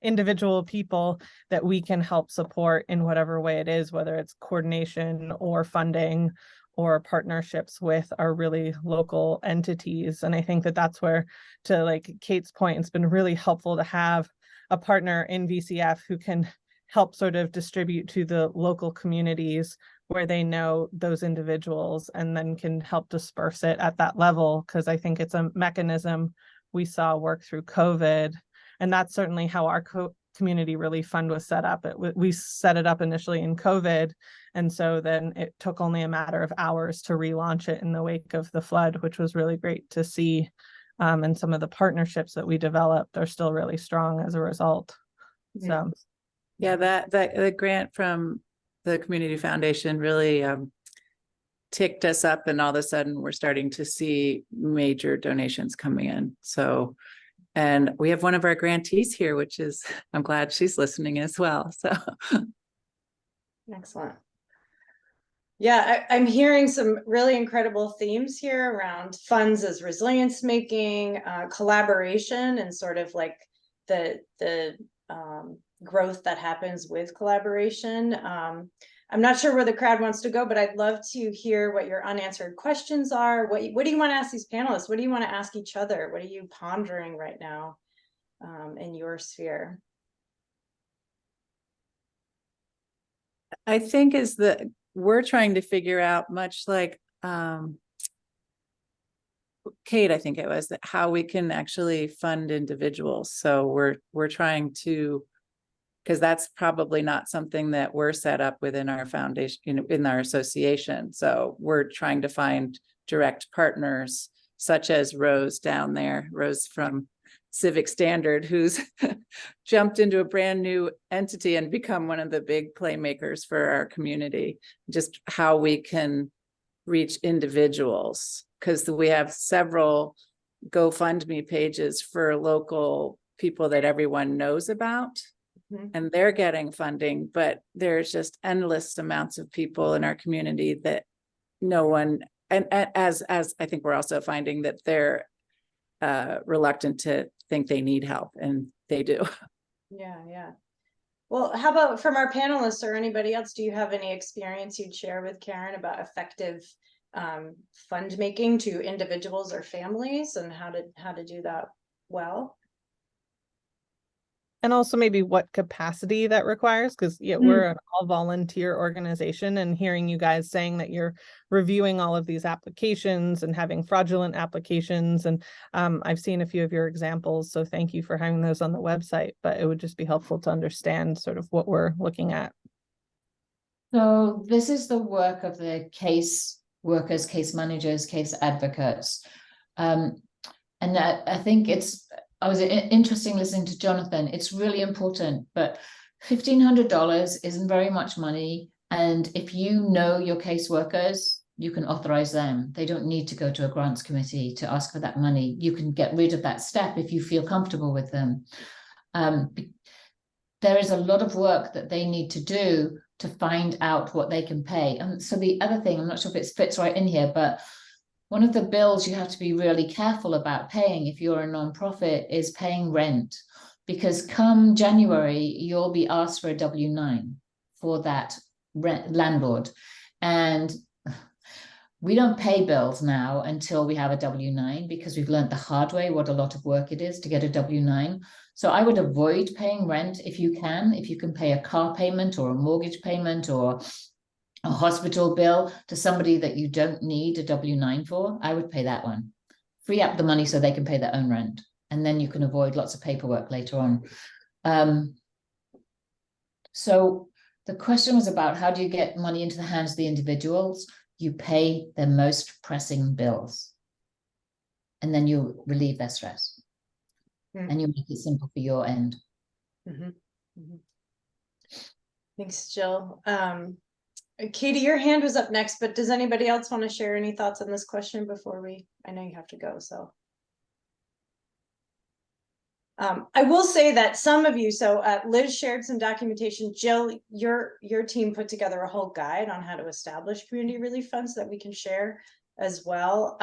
individual people that we can help support in whatever way it is, whether it's coordination or funding or partnerships with our really local entities. And I think that that's where, to like Kate's point, it's been really helpful to have a partner in VCF who can help sort of distribute to the local communities where they know those individuals, and then can help disperse it at that level. Because I think it's a mechanism we saw work through COVID. And that's certainly how our Community Relief Fund was set up. We set it up initially in COVID. And so then it took only a matter of hours to relaunch it in the wake of the flood, which was really great to see. And some of the partnerships that we developed are still really strong as a result. So, yeah, that the grant from the Community Foundation really ticked us up, and all of a sudden we're starting to see major donations coming in. So, and we have one of our grantees here, which is, I'm glad she's listening as well. So excellent. Yeah, I'm hearing some really incredible themes here around funds as resilience making, collaboration, and sort of like the growth that happens with collaboration. I'm not sure where the crowd wants to go, but I'd love to hear what your unanswered questions are. What do you want to ask these panelists? What do you want to ask each other? What are you pondering right now in your sphere? I think we're trying to figure out, much like Kate, I think it was, that how we can actually fund individuals. So we're trying to, because that's probably not something that we're set up within our foundation, in our association. So we're trying to find direct partners, such as Rose down there, Rose from Civic Standard, who's jumped into a brand new entity and become one of the big playmakers for our community. Just how we can reach individuals, because we have several GoFundMe pages for local people that everyone knows about. And they're getting funding, but there's just endless amounts of people in our community that no one, and as I think we're also finding that they're reluctant to think they need help, and they do. Yeah. Well, how about from our panelists or anybody else? Do you have any experience you'd share with Karen about effective fund making to individuals or families, and how to do that well. And also maybe what capacity that requires, because we're an all volunteer organization, and hearing you guys saying that you're reviewing all of these applications and having fraudulent applications. And I've seen a few of your examples, so thank you for having those on the website, but it would just be helpful to understand sort of what we're looking at. So this is the work of the case workers, case managers, case advocates. And I think I was interesting listening to Jonathan. It's really important, but $1,500 isn't very much money. And if you know your caseworkers, you can authorize them. They don't need to go to a grants committee to ask for that money. You can get rid of that step if you feel comfortable with them. There is a lot of work that they need to do to find out what they can pay. And so the other thing, I'm not sure if it fits right in here, but one of the bills you have to be really careful about paying if you're a nonprofit is paying rent, because come January, you'll be asked for a W-9 for that landlord. And we don't pay bills now until we have a W-9, because we've learned the hard way what a lot of work it is to get a W-9. So I would avoid paying rent if you can pay a car payment or a mortgage payment or a hospital bill to somebody that you don't need a W-9 for, I would pay that one. Free up the money so they can pay their own rent. And then you can avoid lots of paperwork later on. So the question was about how do you get money into the hands of the individuals? You pay their most pressing bills. And then you relieve their stress. And you make it simple for your end. Thanks, Jill. Katie, your hand was up next, but does anybody else want to share any thoughts on this question before I know you have to go, so. I will say that some of you, Liz shared some documentation. Jill, your team put together a whole guide on how to establish community relief funds that we can share as well.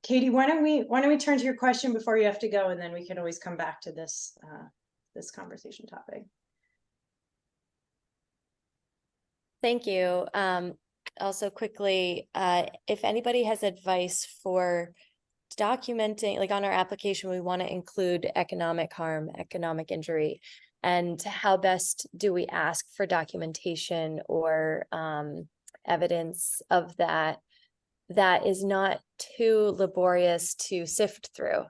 Katie, why don't we turn to your question before you have to go, and then we can always come back to this conversation topic. Thank you. Also quickly, if anybody has advice for documenting, like on our application, we want to include economic harm, economic injury, and how best do we ask for documentation or evidence of that is not too laborious to sift through.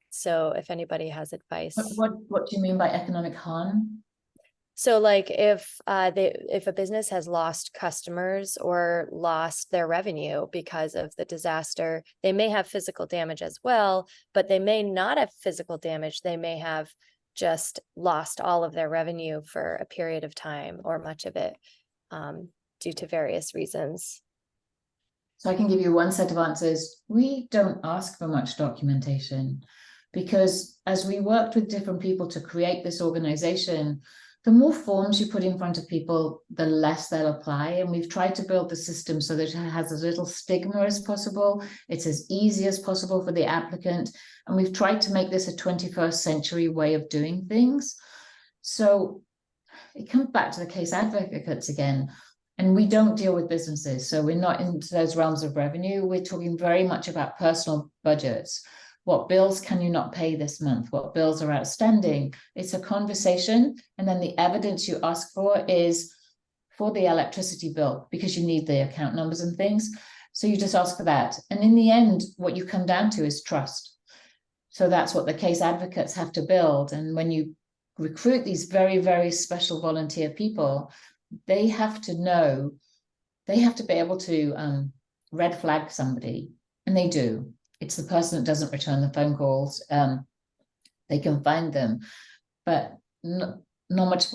So if anybody has advice. What do you mean by economic harm? So like if a business has lost customers or lost their revenue because of the disaster, they may have physical damage as well, but they may not have physical damage. They may have just lost all of their revenue for a period of time or much of it due to various reasons. So I can give you one set of answers. We don't ask for much documentation because as we worked with different people to create this organization, the more forms you put in front of people, the less they'll apply. And we've tried to build the system so that it has as little stigma as possible. It's as easy as possible for the applicant. And we've tried to make this a 21st century way of doing things. So it comes back to the case advocates again. And we don't deal with businesses. So we're not into those realms of revenue. We're talking very much about personal budgets. What bills can you not pay this month? What bills are outstanding? It's a conversation. And then the evidence you ask for is for the electricity bill because you need the account numbers and things. So you just ask for that. And in the end, what you come down to is trust. So that's what the case advocates have to build. And when you recruit these very, very special volunteer people, they have to know, they have to be able to red flag somebody. And they do. It's the person that doesn't return the phone calls. They can find them, but not much.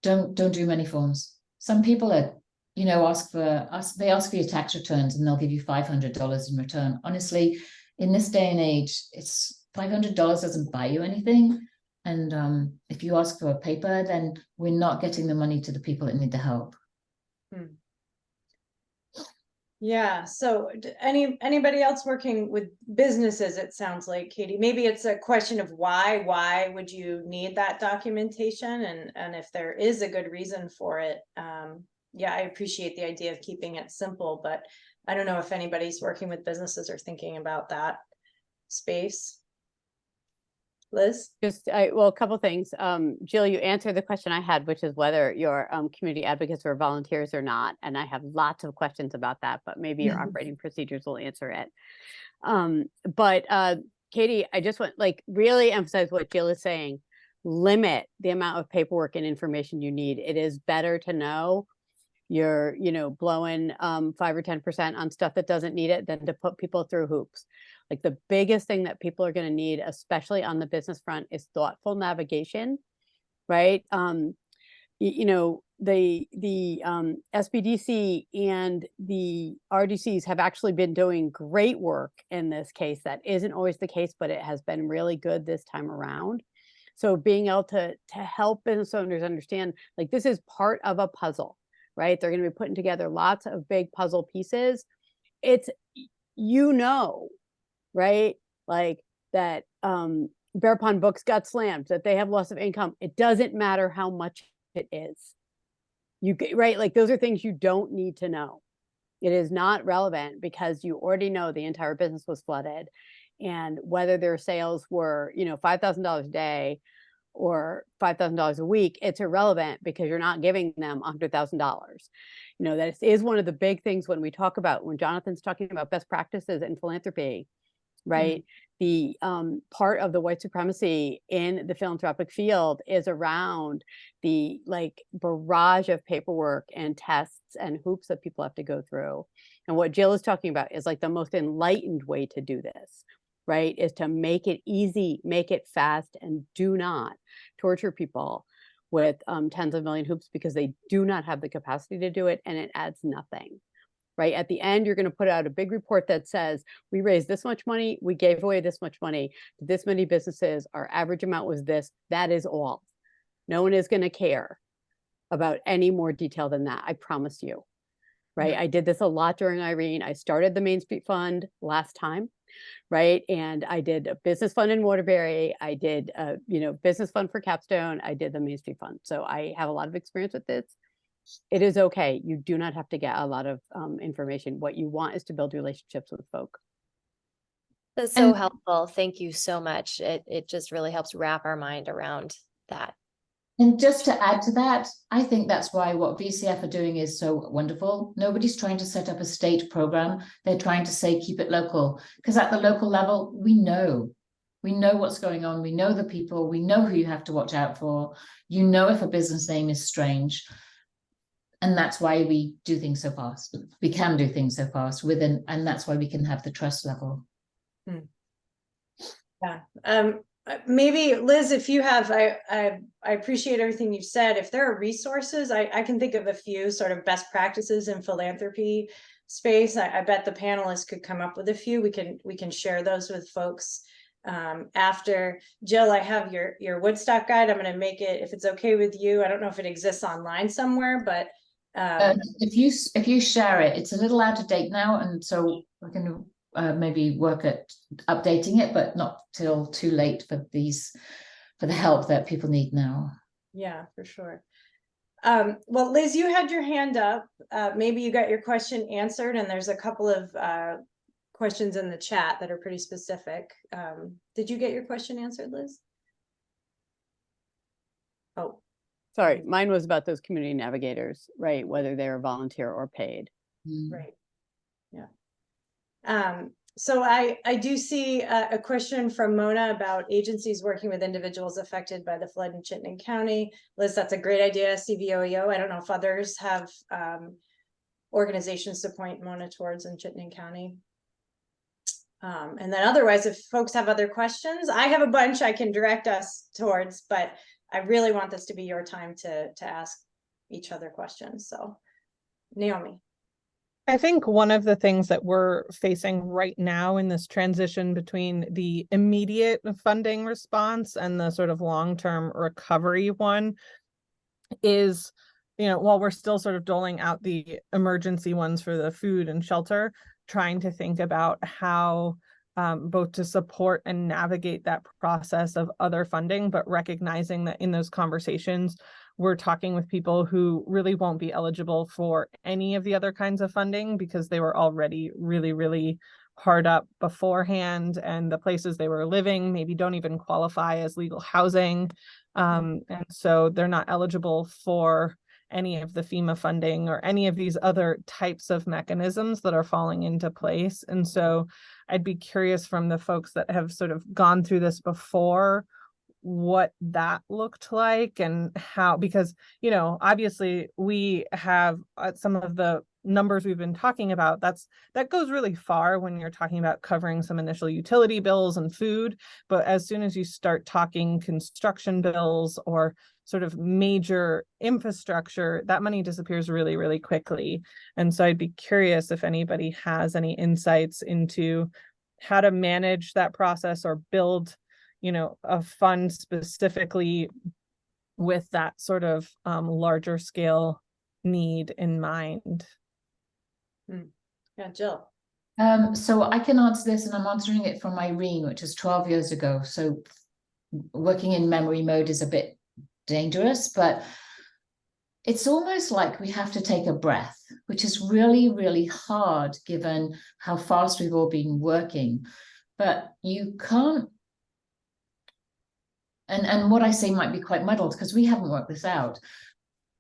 Don't do many forms. Some people are, they ask for your tax returns and they'll give you $500 in return. Honestly, in this day and age, it's $500 doesn't buy you anything. And if you ask for a paper, then we're not getting the money to the people that need the help. Yeah. So anybody else working with businesses, it sounds like, Katie, maybe it's a question of why would you need that documentation? And if there is a good reason for it, yeah, I appreciate the idea of keeping it simple, but I don't know if anybody's working with businesses or thinking about that space. Liz? Well, a couple things. Jill, you answered the question I had, which is whether you're community advocates or volunteers or not. And I have lots of questions about that, but maybe your operating procedures will answer it. But Katie, I just want really emphasize what Jill is saying. Limit the amount of paperwork and information you need. It is better to know you're, blowing 5 or 10% on stuff that doesn't need it than to put people through hoops. Like the biggest thing that people are going to need, especially on the business front, is thoughtful navigation, right? The SBDC and the RDCs have actually been doing great work in this case. That isn't always the case, but it has been really good this time around. So being able to help business owners understand, this is part of a puzzle, right? They're going to be putting together lots of big puzzle pieces. It's, right? That Bear Pond Books got slammed, that they have loss of income. It doesn't matter how much it is. Right? Those are things you don't need to know. It is not relevant because you already know the entire business was flooded, and whether their sales were, $5,000 a day or $5,000 a week, it's irrelevant because you're not giving them $100,000. That is one of the big things when Jonathan's talking about best practices in philanthropy, right? The part of the white supremacy in the philanthropic field is around the barrage of paperwork and tests and hoops that people have to go through. And what Jill is talking about is the most enlightened way to do this, right? Is to make it easy, make it fast, and do not torture people with tens of million hoops because they do not have the capacity to do it, and it adds nothing. Right? At the end, you're going to put out a big report that says, we raised this much money, we gave away this much money to this many businesses, our average amount was this. That is all. No one is going to care about any more detail than that. I promise you. Right? I did this a lot during Irene. I started the Main Street Fund last time, right? And I did a business fund in Waterbury. I did a business fund for Capstone. I did the Main Street Fund. So I have a lot of experience with this. It is okay. You do not have to get a lot of information. What you want is to build relationships with folk. That's so helpful. Thank you so much. It just really helps wrap our mind around that. And just to add to that, I think that's why what VCF are doing is so wonderful. Nobody's trying to set up a state program. They're trying to say, keep it local. Because at the local level, we know what's going on. We know the people. We know who you have to watch out for. If a business name is strange. And that's why we do things so fast. We can do things so fast and that's why we can have the trust level. Yeah. Maybe Liz, if you have, I appreciate everything you've said. If there are resources, I can think of a few sort of best practices in philanthropy space. I bet the panelists could come up with a few. We can share those with folks after. Jill, I have your Woodstock guide. I'm going to make it, if it's okay with you. I don't know if it exists online somewhere, but if you share it, it's a little out of date now, and so we're going to maybe work at updating it, but not till too late for the help that people need now. Yeah, for sure. Well, Liz, you had your hand up. Maybe you got your question answered, and there's a couple of questions in the chat that are pretty specific. Did you get your question answered, Liz? Oh. Sorry, mine was about those community navigators, right? Whether they're volunteer or paid. Right. Yeah. So I do see a question from Mona about agencies working with individuals affected by the flood in Chittenden County. Liz, that's a great idea. CVOEO. I don't know if others have organizations to point Mona towards in Chittenden County. And then otherwise, if folks have other questions, I have a bunch I can direct us towards, but I really want this to be your time to ask each other questions. So, Naomi. I think one of the things that we're facing right now in this transition between the immediate funding response and the sort of long-term recovery one is, while we're still sort of doling out the emergency ones for the food and shelter, trying to think about how both to support and navigate that process of other funding, but recognizing that in those conversations, we're talking with people who really won't be eligible for any of the other kinds of funding because they were already really, really hard up beforehand, and the places they were living maybe don't even qualify as legal housing. And so they're not eligible for any of the FEMA funding or any of these other types of mechanisms that are falling into place. And so I'd be curious from the folks that have sort of gone through this before, what that looked like and how, because, you know, obviously we have some of the numbers we've been talking about, that goes really far when you're talking about covering some initial utility bills and food. But as soon as you start talking construction bills or sort of major infrastructure, that money disappears really, really quickly. And so I'd be curious if anybody has any insights into how to manage that process or build, you know, a fund specifically with that sort of larger scale need in mind. Yeah, Jill. So I can answer this, and I'm answering it from Irene, which is 12 years ago. So working in memory mode is a bit dangerous, but it's almost like we have to take a breath, which is really, really hard given how fast we've all been working. But you can't, and what I say might be quite muddled because we haven't worked this out.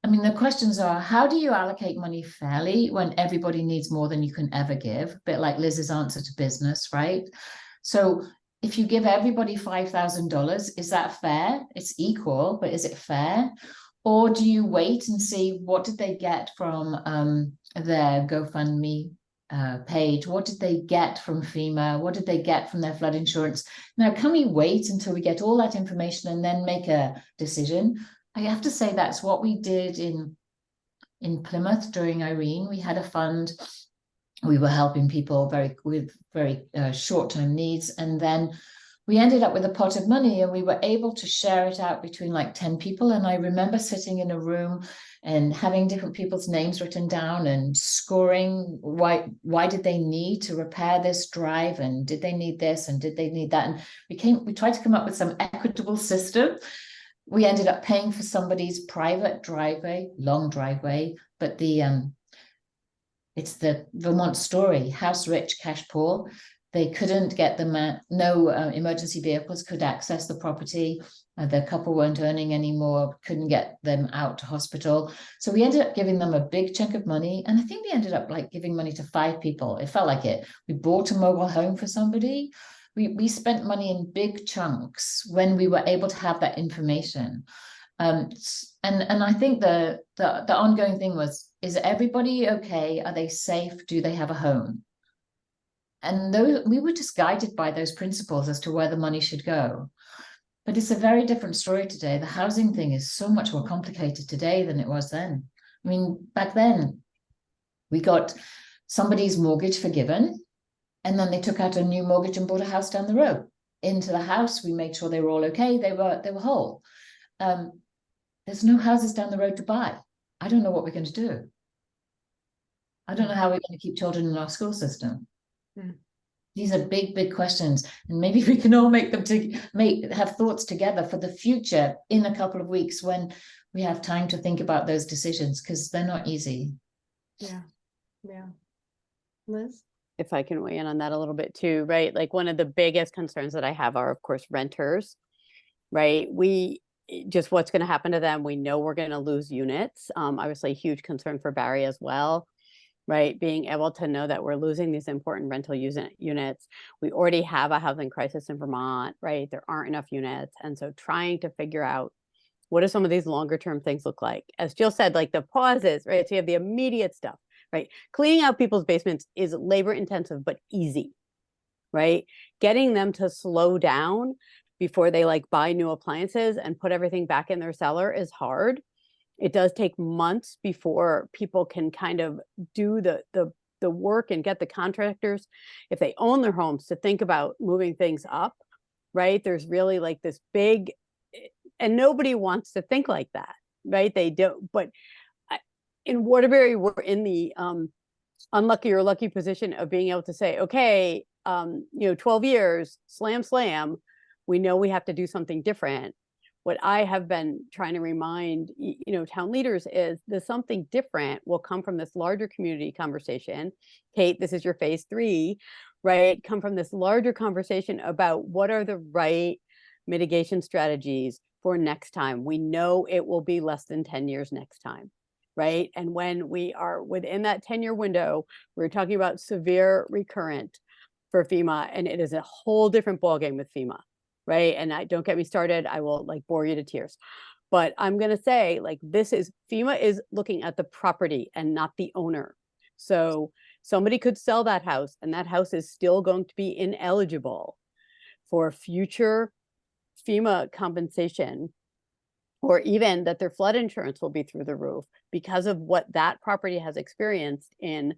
I mean, the questions are, how do you allocate money fairly when everybody needs more than you can ever give? A bit like Liz's answer to business, right? So if you give everybody $5,000, is that fair? It's equal, but is it fair? Or do you wait and see what did they get from their GoFundMe page? What did they get from FEMA? What did they get from their flood insurance? Now, can we wait until we get all that information and then make a decision? I have to say that's what we did in Plymouth during Irene. We had a fund. We were helping people with very short-term needs. And then we ended up with a pot of money and we were able to share it out between like 10 people. And I remember sitting in a room and having different people's names written down and scoring why did they need to repair this drive, and did they need this and did they need that? And we tried to come up with some equitable system. We ended up paying for somebody's private driveway, long driveway, but it's the Vermont story, house rich, cash poor. They couldn't get no emergency vehicles could access the property. The couple weren't earning anymore, couldn't get them out to hospital. So we ended up giving them a big chunk of money. And I think we ended up like giving money to 5 people. It felt like it. We bought a mobile home for somebody. We spent money in big chunks when we were able to have that information. And I think the ongoing thing was, is everybody okay? Are they safe? Do they have a home? And we were just guided by those principles as to where the money should go. But it's a very different story today. The housing thing is so much more complicated today than it was then. I mean, back then, we got somebody's mortgage forgiven, and then they took out a new mortgage and bought a house down the road. Into the house, we made sure they were all okay. They were whole. There's no houses down the road to buy. I don't know what we're going to do. I don't know how we're going to keep children in our school system. These are big, big questions, and maybe we can all have thoughts together for the future in a couple of weeks when we have time to think about those decisions, because they're not easy. Yeah. Liz? If I can weigh in on that a little bit too, right? Like one of the biggest concerns that I have are, of course, renters, right? Just what's going to happen to them. We know we're going to lose units. Obviously, a huge concern for Barre as well, right? Being able to know that we're losing these important rental units. We already have a housing crisis in Vermont, right? There aren't enough units. And so trying to figure out what do some of these longer term things look like? As Jill said, like the pauses, right? So you have the immediate stuff, right? Cleaning out people's basements is labor intensive, but easy, right? Getting them to slow down before they like buy new appliances and put everything back in their cellar is hard. It does take months before people can kind of do the work and get the contractors, if they own their homes, to think about moving things up, right? There's really like this big, and nobody wants to think like that, right? They don't, but in Waterbury, we're in the unlucky or lucky position of being able to say, okay, 12 years, slam, we know we have to do something different. what I have been trying to remind, town leaders is that something different will come from this larger community conversation. Kate, this is your phase 3, right? Come from this larger conversation about what are the right mitigation strategies for next time. We know it will be less than 10 years next time, right? And when we are within that 10-year window, we're talking about severe recurrent for FEMA, and it is a whole different ballgame with FEMA. Right. And don't get me started. I will bore you to tears. But I'm going to say FEMA is looking at the property and not the owner. So somebody could sell that house and that house is still going to be ineligible for future FEMA compensation, or even that their flood insurance will be through the roof because of what that property has experienced in,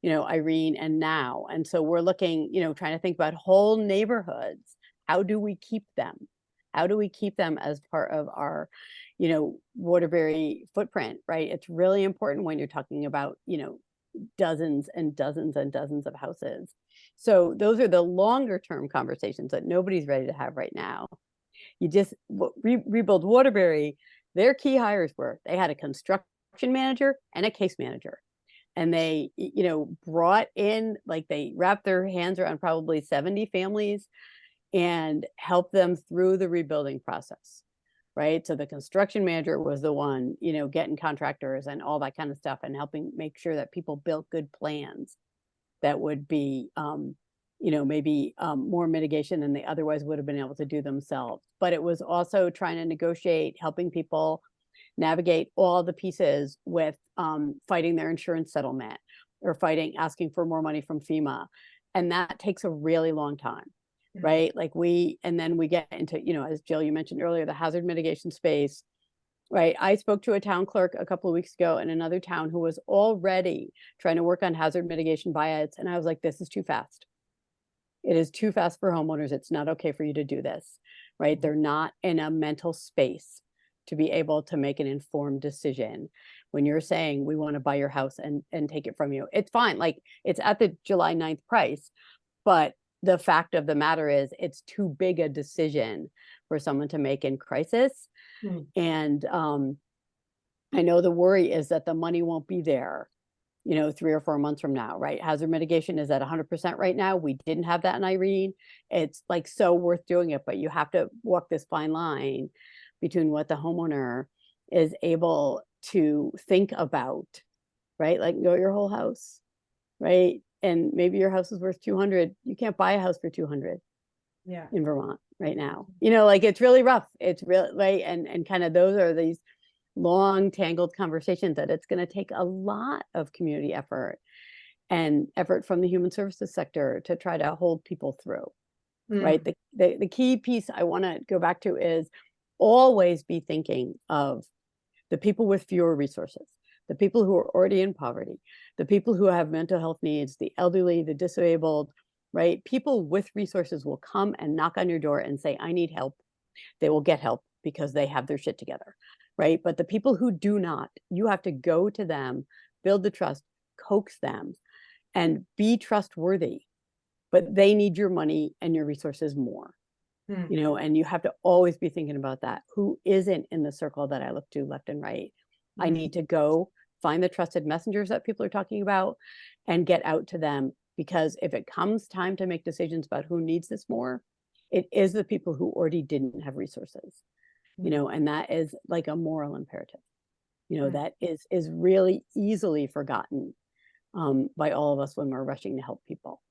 Irene and now. And so we're looking, trying to think about whole neighborhoods. How do we keep them? How do we keep them as part of our, Waterbury footprint, right? It's really important when you're talking about, dozens and dozens and dozens of houses. So those are the longer term conversations that nobody's ready to have right now. You just rebuild Waterbury. Their key hires they had a construction manager and a case manager. And they, brought in, they wrapped their hands around probably 70 families and help them through the rebuilding process, right? So the construction manager was the one, getting contractors and all that kind of stuff and helping make sure that people built good plans that would be, maybe more mitigation than they otherwise would have been able to do themselves. But it was also trying to negotiate, helping people navigate all the pieces with fighting their insurance settlement or asking for more money from FEMA. And that takes a really long time. Right. And then we get into, as Jill, you mentioned earlier, the hazard mitigation space. Right. I spoke to a town clerk a couple of weeks ago in another town who was already trying to work on hazard mitigation buyouts. And I was like, this is too fast. It is too fast for homeowners. It's not okay for you to do this. Right. They're not in a mental space to be able to make an informed decision. When you're saying we want to buy your house and take it from you, it's fine. It's at the July 9th price, but the fact of the matter is it's too big a decision for someone to make in crisis. And I know the worry is that the money won't be there, 3 or 4 months from now, right? Hazard mitigation is at 100% right now. We didn't have that in Irene. It's so worth doing it, but you have to walk this fine line between what the homeowner is able to think about, right? Go your whole house, right? And maybe your house is worth 200. You can't buy a house for 200 in Vermont right now. It's really rough. It's really right. And kind of those are these long tangled conversations that it's going to take a lot of community effort and effort from the human services sector to try to hold people through. Right. The key piece I want to go back to is always be thinking of the people with fewer resources, the people who are already in poverty, the people who have mental health needs, the elderly, the disabled, right? People with resources will come and knock on your door and say, I need help. They will get help because they have their shit together, right? But the people who do not, you have to go to them, build the trust, coax them, and be trustworthy. But they need your money and your resources more. And you have to always be thinking about that. Who isn't in the circle that I look to left and right? I need to go find the trusted messengers that people are talking about and get out to them, because if it comes time to make decisions about who needs this more, it is the people who already didn't have resources, and that is a moral imperative, that is really easily forgotten by all of us when we're rushing to help people.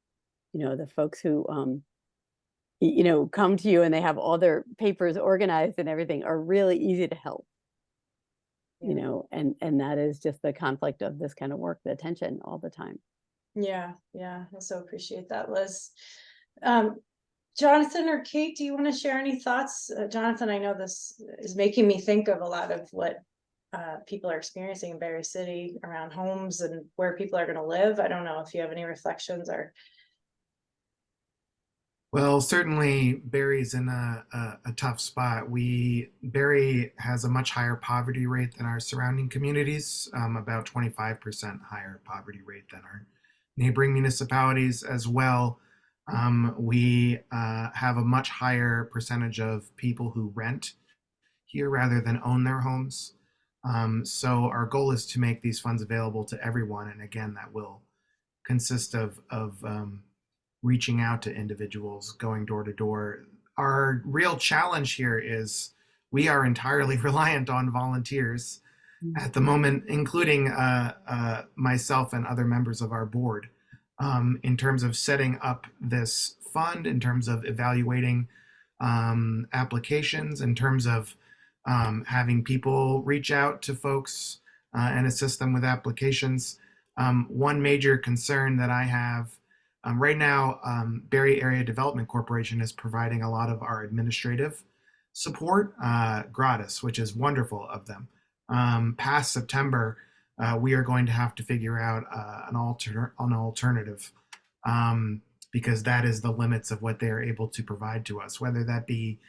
The folks who, come to you and they have all their papers organized and everything are really easy to help. And that is just the conflict of this kind of work, the tension all the time. Yeah. I so appreciate that, Liz. Jonathan or Kate, do you want to share any thoughts? Jonathan, I know this is making me think of a lot of what people are experiencing in Barre City around homes and where people are going to live. I don't know if you have any reflections or. Well, certainly Barre's in a tough spot. Barre has a much higher poverty rate than our surrounding communities, about 25% higher poverty rate than our neighboring municipalities as well. We have a much higher percentage of people who rent here rather than own their homes. So our goal is to make these funds available to everyone. And again, that will consist of reaching out to individuals, going door to door. Our real challenge here is we are entirely reliant on volunteers at the moment, including myself and other members of our board, in terms of setting up this fund, in terms of evaluating applications, in terms of having people reach out to folks and assist them with applications. One major concern that I have right now, Barre Area Development Corporation is providing a lot of our administrative support gratis, which is wonderful of them. Past September, we are going to have to figure out an alternative because that is the limits of what they are able to provide to us, whether that be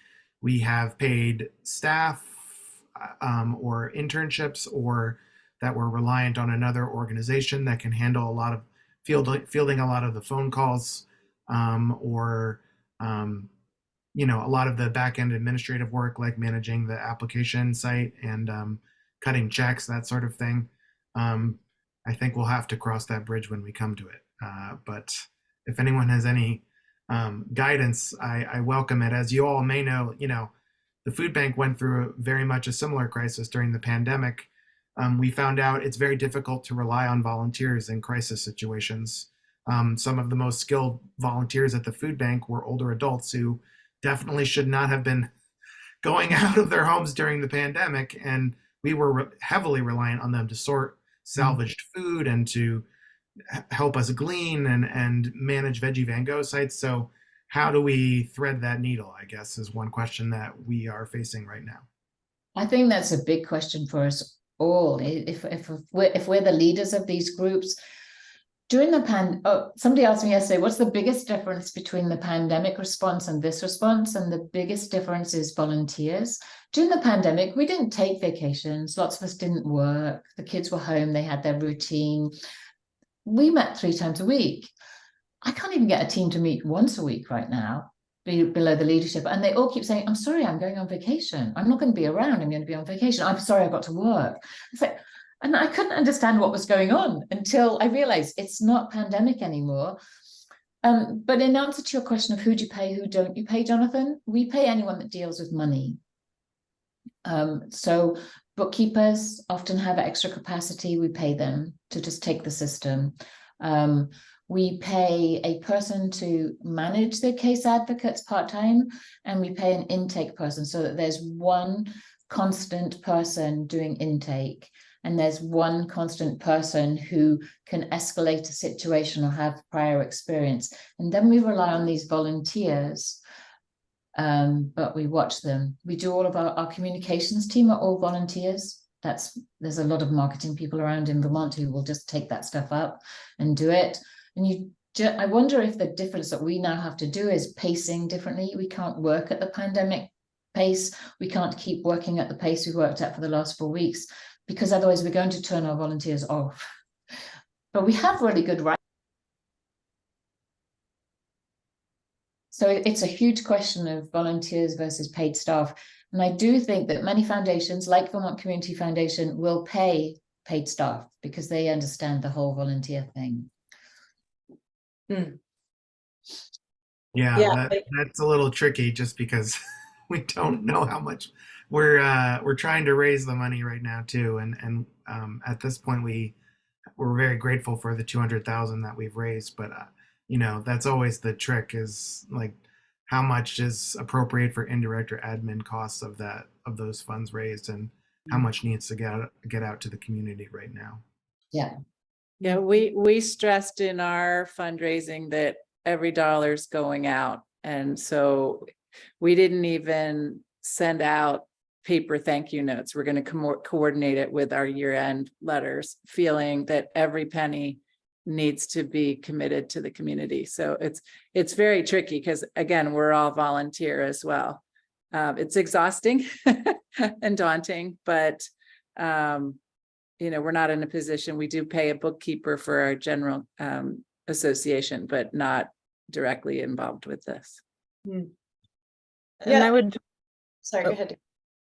we have paid staff or internships, or that we're reliant on another organization that can handle a lot of fielding a lot of the phone calls, or you know, a lot of the back-end administrative work, like managing the application site and cutting checks, that sort of thing. I think we'll have to cross that bridge when we come to it. But if anyone has any guidance, I welcome it. As you all may know, you know, the food bank went through very much a similar crisis during the pandemic. We found out it's very difficult to rely on volunteers in crisis situations. Some of the most skilled volunteers at the food bank were older adults who definitely should not have been going out of their homes during the pandemic. And we were heavily reliant on them to sort salvaged food and to help us glean and manage Veggie Van Gogh sites. So how do we thread that needle, I guess, is one question that we are facing right now. I think that's a big question for us all. If we're the leaders of these groups, during the somebody asked me yesterday, what's the biggest difference between the pandemic response and this response? And the biggest difference is volunteers. During the pandemic, we didn't take vacations. Lots of us didn't work. The kids were home. They had their routine. We met 3 times a week. I can't even get a team to meet once a week right now, below the leadership. And they all keep saying, I'm sorry, I'm going on vacation. I'm not going to be around. I'm going to be on vacation. I'm sorry, I got to work. It's like, and I couldn't understand what was going on until I realized it's not pandemic anymore. But in answer to your question of who do you pay, who don't you pay, Jonathan, we pay anyone that deals with money. So bookkeepers often have extra capacity. We pay them to just take the system. We pay a person to manage the case advocates part-time, and we pay an intake person so that there's one constant person doing intake, and there's one constant person who can escalate a situation or have prior experience. And then we rely on these volunteers, but we watch them. We do all of our communications team are all volunteers. There's a lot of marketing people around in Vermont who will just take that stuff up and do it. And I wonder if the difference that we now have to do is pacing differently. We can't work at the pandemic pace. We can't keep working at the pace we worked at for the last 4 weeks, because otherwise we're going to turn our volunteers off. But we have really good rights. So it's a huge question of volunteers versus paid staff. And I do think that many foundations, like Vermont Community Foundation, will pay paid staff because they understand the whole volunteer thing. Yeah, that's a little tricky just because we don't know how much we're trying to raise the money right now too. And at this point we're very grateful for the 200,000 that we've raised, but you know, that's always the trick, is like how much is appropriate for indirect or admin costs of those funds raised, and how much needs to get out to the community right now. Yeah, we stressed in our fundraising that every dollar's going out. And so we didn't even send out paper thank you notes. We're going to coordinate it with our year-end letters, feeling that every penny needs to be committed to the community. So it's very tricky because, again, we're all volunteer as well. It's exhausting and daunting, but you know, we're not in a position. We do pay a bookkeeper for our general association, but not directly involved with this. And I would, sorry, go ahead.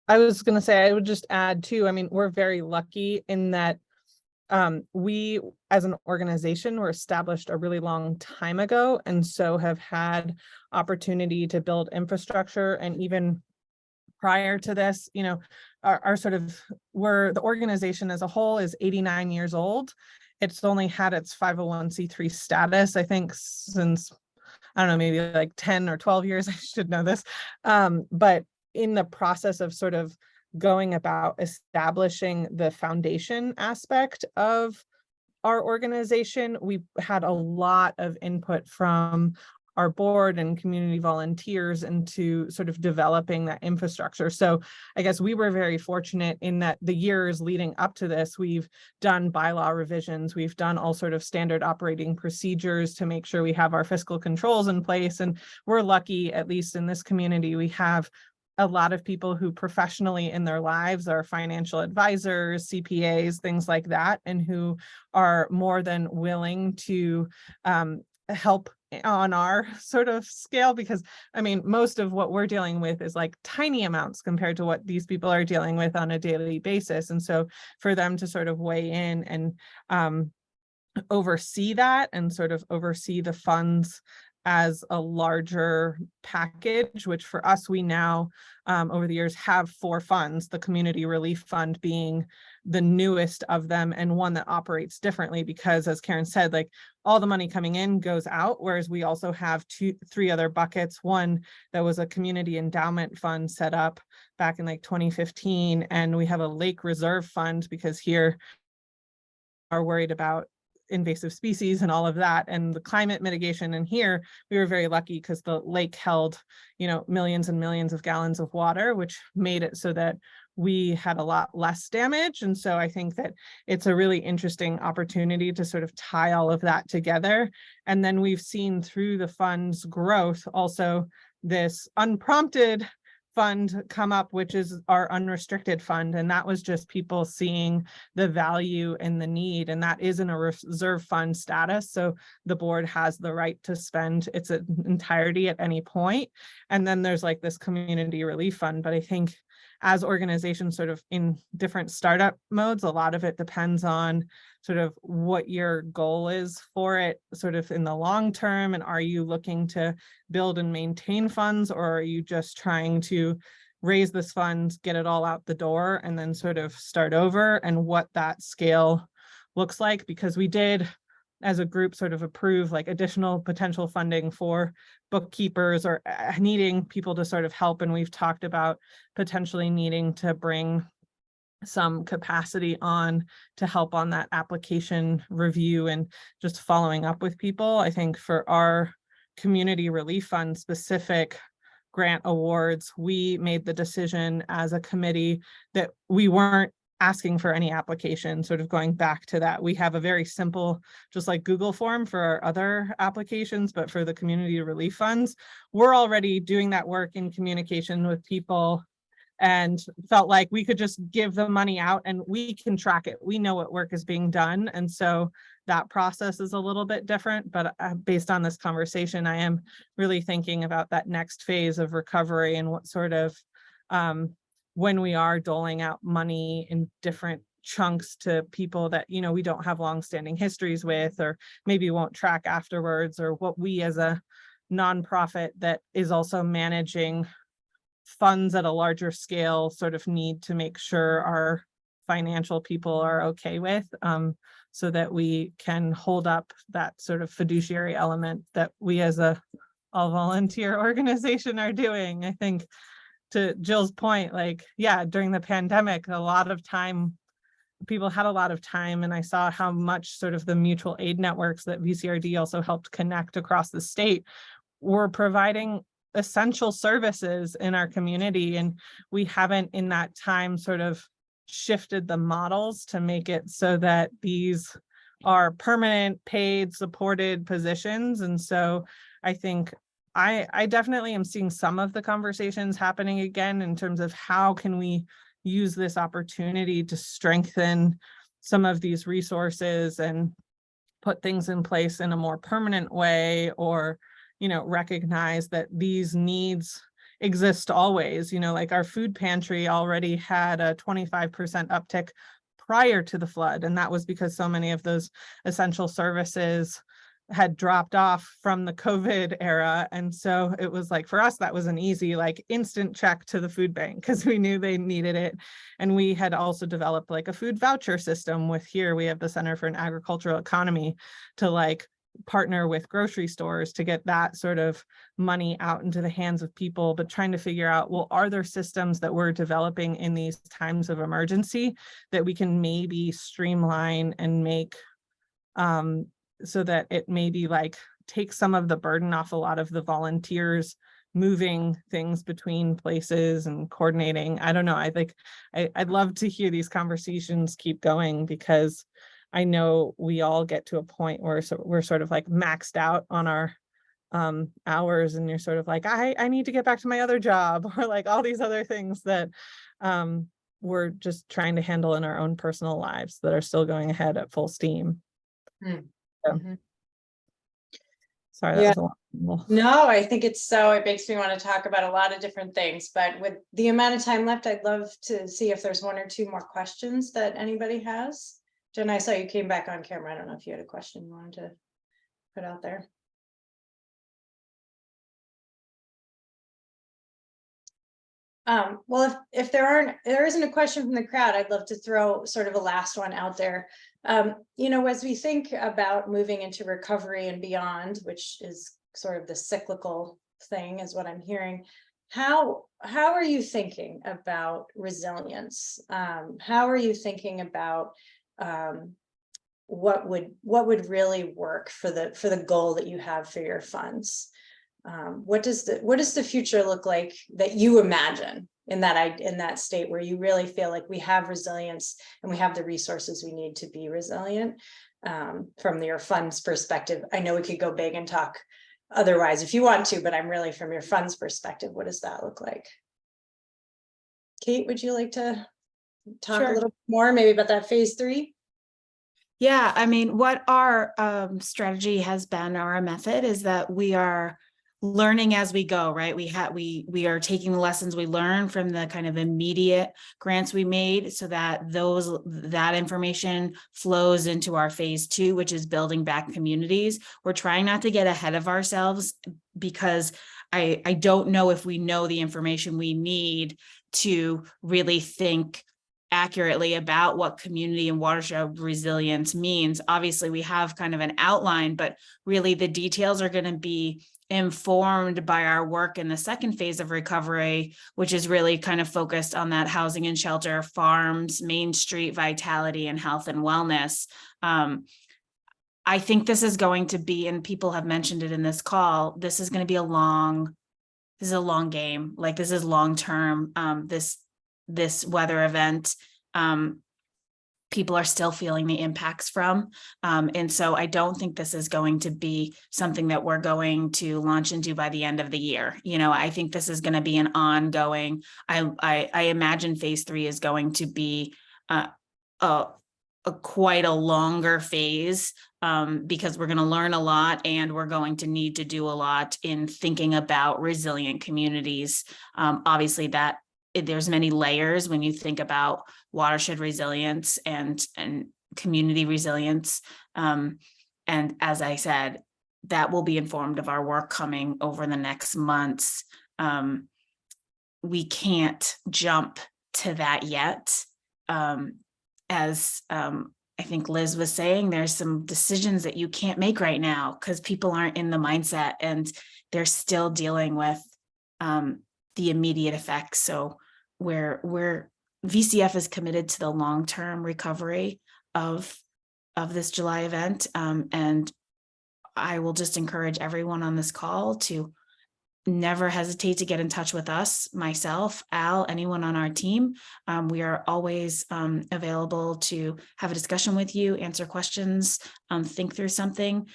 I was going to say, I would just add too, I mean, we're very lucky in that we as an organization were established a really long time ago, and so have had opportunity to build infrastructure. And even prior to this, you know, our sort of, the organization as a whole is 89 years old. It's only had its 501c3 status, I think, since, I don't know, maybe like 10 or 12 years. I should know this. But in the process of sort of going about establishing the foundation aspect of our organization, we had a lot of input from our board and community volunteers into sort of developing that infrastructure. So I guess we were very fortunate in that the years leading up to this, we've done bylaw revisions, we've done all sort of standard operating procedures to make sure we have our fiscal controls in place. And we're lucky, at least in this community, we have a lot of people who professionally in their lives are financial advisors, CPAs, things like that, and who are more than willing to help on our sort of scale, because I mean, most of what we're dealing with is like tiny amounts compared to what these people are dealing with on a daily basis. And so for them to sort of weigh in and oversee that and sort of oversee the funds as a larger package, which for us, we now over the years have 4 funds, the Community Relief Fund being the newest of them, and one that operates differently because, as Karen said, like all the money coming in goes out, whereas we also have 3 other buckets. One that was a community endowment fund set up back in like 2015, and we have a lake reserve fund because here are worried about invasive species and all of that, and the climate mitigation. And here we were very lucky because the lake held, you know, millions and millions of gallons of water, which made it so that we had a lot less damage. And so I think that it's a really interesting opportunity to sort of tie all of that together. And then we've seen through the fund's growth also this unprompted fund come up, which is our unrestricted fund. And that was just people seeing the value and the need, and that is in a reserve fund status. So the board has the right to spend its entirety at any point. And then there's like this community relief fund. But I think as organizations sort of in different startup modes, a lot of it depends on sort of what your goal is for it sort of in the long term. And are you looking to build and maintain funds, or are you just trying to raise this fund, get it all out the door, and then sort of start over, and what that scale looks like? Because we did, as a group, sort of approve like additional potential funding for bookkeepers or needing people to sort of help. And we've talked about potentially needing to bring some capacity on to help on that application review and just following up with people. I think for our community relief fund specific grant awards, we made the decision as a committee that we weren't asking for any application. Sort of going back to that, we have a very simple, just like Google form for our other applications, but for the community relief funds, we're already doing that work in communication with people, and felt like we could just give the money out and we can track it. We know what work is being done. And so that process is a little bit different, but based on this conversation, I am really thinking about that next phase of recovery and what sort of, when we are doling out money in different chunks to people that, you know, we don't have longstanding histories with, or maybe won't track afterwards, or what we as a nonprofit that is also managing funds at a larger scale sort of need to make sure our financial people are okay with, so that we can hold up that sort of fiduciary element that we as a all volunteer organization are doing. I think to Jill's point, like, yeah, during the pandemic, a lot of time, people had a lot of time, and I saw how much sort of the mutual aid networks that VCRD also helped connect across the state were providing essential services in our community. And we haven't in that time sort of shifted the models to make it so that these are permanent, paid, supported positions. And so I think I definitely am seeing some of the conversations happening again in terms of how can we use this opportunity to strengthen some of these resources and put things in place in a more permanent way, or, you know, recognize that these needs exist always. You know, like our food pantry already had a 25% uptick prior to the flood, and that was because so many of those essential services had dropped off from the COVID era. And so it was like, for us, that was an easy, like instant check to the food bank because we knew they needed it. And we had also developed like a food voucher system with here. We have the Center for an Agricultural Economy to like partner with grocery stores to get that sort of money out into the hands of people, but trying to figure out, well, are there systems that we're developing in these times of emergency that we can maybe streamline and make so that it maybe like takes some of the burden off a lot of the volunteers moving things between places and coordinating. I don't know. I'd love to hear these conversations keep going, because I know we all get to a point where we're sort of like maxed out on our hours, and you're sort of like, I need to get back to my other job, or like all these other things that we're just trying to handle in our own personal lives that are still going ahead at full steam. So, sorry, that was a lot. No, I think it makes me want to talk about a lot of different things, but with the amount of time left, I'd love to see if there's one or two more questions that anybody has. Jen, I saw you came back on camera. I don't know if you had a question you wanted to put out there. Well, if there isn't a question from the crowd, I'd love to throw sort of a last one out there. You know, as we think about moving into recovery and beyond, which is sort of the cyclical thing, is what I'm hearing. How are you thinking about resilience? How are you thinking about what would really work for the goal that you have for your funds? What does the future look like that you imagine in that state where you really feel like we have resilience and we have the resources we need to be resilient? From your funds perspective, I know we could go big and talk otherwise if you want to, but I'm really from your funds perspective, what does that look like? Kate, would you like to talk a little more maybe about that phase 3? Yeah, I mean, what our strategy has been, our method, is that we are learning as we go, right? We are taking the lessons we learned from the kind of immediate grants we made, so that that information flows into our phase 2, which is building back communities. We're trying not to get ahead of ourselves, because I don't know if we know the information we need to really think accurately about what community and watershed resilience means. Obviously, we have kind of an outline, but really the details are going to be informed by our work in the second phase of recovery, which is really kind of focused on that housing and shelter, farms, Main Street vitality, and health and wellness. I think this is going to be, and people have mentioned it in this call, this is going to be a long game. Like, this is long term. This weather event, people are still feeling the impacts from. And so I don't think this is going to be something that we're going to launch into by the end of the year. You know, I think this is going to be an ongoing, I imagine phase 3 is going to be quite a longer phase, because we're going to learn a lot, and we're going to need to do a lot in thinking about resilient communities. Obviously, there's many layers when you think about watershed resilience and community resilience. And as I said, that will be informed of our work coming over the next months. We can't jump to that yet. As I think Liz was saying, there's some decisions that you can't make right now because people aren't in the mindset and they're still dealing with the immediate effects. So VCF is committed to the long-term recovery of this July event. And I will just encourage everyone on this call to never hesitate to get in touch with us, myself, Al, anyone on our team. We are always available to have a discussion with you, answer questions, think through something.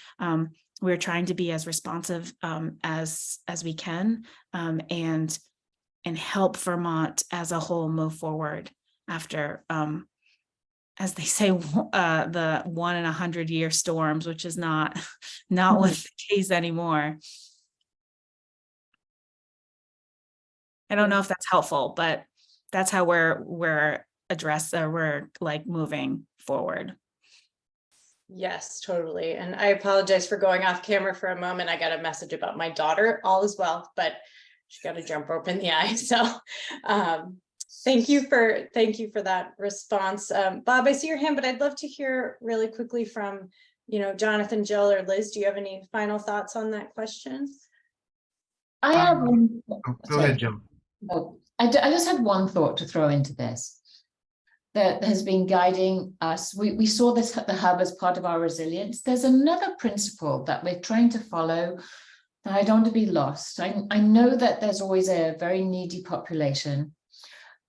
We're trying to be as responsive as we can, and help Vermont as a whole move forward after, as they say, the 1 in 100-year storms, which is not what's the case anymore. I don't know if that's helpful, but that's how we're like moving forward. Yes, totally. And I apologize for going off camera for a moment. I got a message about my daughter, all is well, but she got to jump rope in the eye. So thank you for that response. Bob, I see your hand, but I'd love to hear really quickly from, Jonathan, Jill, or Liz. Do you have any final thoughts on that question? I have Go ahead, Jill. Oh, I just had one thought to throw into this that has been guiding us. We saw the hub as part of our resilience. There's another principle that we're trying to follow that I don't want to be lost. I know that there's always a very needy population.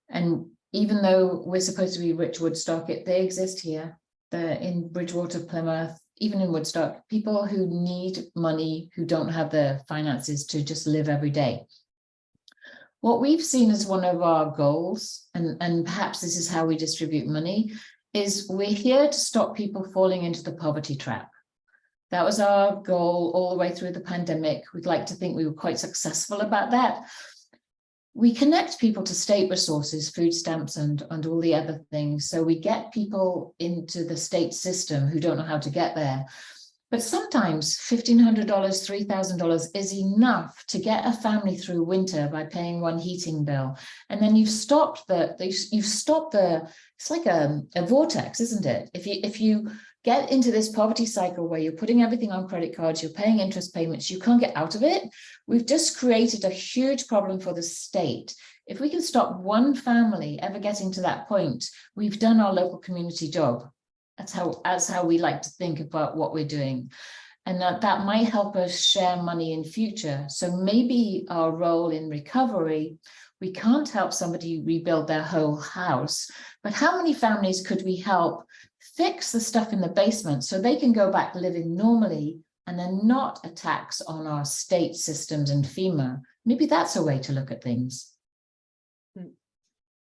And even though we're supposed to be rich Woodstock, they exist here. They're in Bridgewater, Plymouth, even in Woodstock, people who need money, who don't have the finances to just live every day. What we've seen as one of our goals, and perhaps this is how we distribute money, is we're here to stop people falling into the poverty trap. That was our goal all the way through the pandemic. We'd like to think we were quite successful about that. We connect people to state resources, food stamps, and all the other things. So we get people into the state system who don't know how to get there. But sometimes $1,500, $3,000 is enough to get a family through winter by paying one heating bill. And then you've stopped it's like a vortex, isn't it? If you get into this poverty cycle where you're putting everything on credit cards, you're paying interest payments, you can't get out of it. We've just created a huge problem for the state. If we can stop one family ever getting to that point, we've done our local community job. That's how we like to think about what we're doing. And that might help us share money in future. So maybe our role in recovery, we can't help somebody rebuild their whole house, but how many families could we help fix the stuff in the basement so they can go back living normally and then not a tax on our state systems and FEMA? Maybe that's a way to look at things.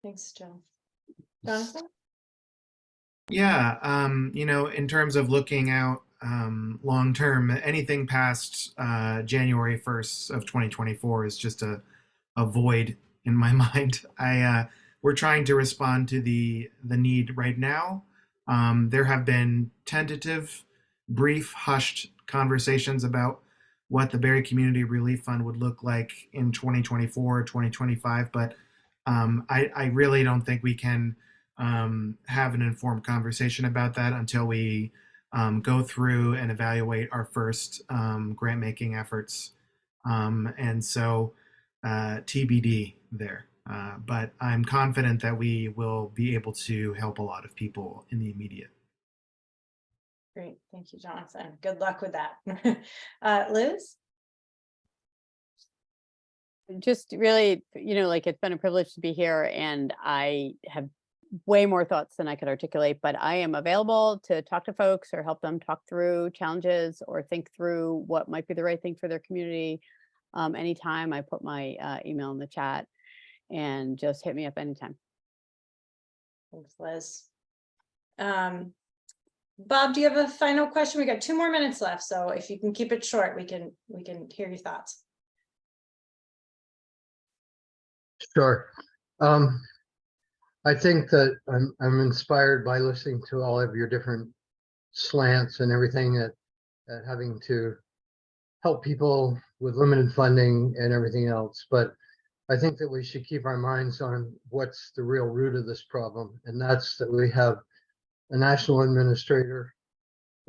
Thanks, Jill. Jonathan? Yeah, in terms of looking out long term, anything past January 1st of 2024 is just a void in my mind. We're trying to respond to the need right now. There have been tentative, brief, hushed conversations about what the Barre Community Relief Fund would look like in 2024 or 2025, but I really don't think we can have an informed conversation about that until we go through and evaluate our first grant making efforts. And so TBD there. But I'm confident that we will be able to help a lot of people in the immediate. Great. Thank you, Jonathan. Good luck with that. Liz? Just really, it's been a privilege to be here, and I have way more thoughts than I could articulate, but I am available to talk to folks or help them talk through challenges or think through what might be the right thing for their community. Anytime. I put my email in the chat, and just hit me up anytime. Thanks, Liz. Bob, do you have a final question? We got 2 more minutes left, so if you can keep it short, we can hear your thoughts. Sure. I think that I'm inspired by listening to all of your different slants and everything that having to help people with limited funding and everything else. But I think that we should keep our minds on what's the real root of this problem. And that's that we have a national administrator,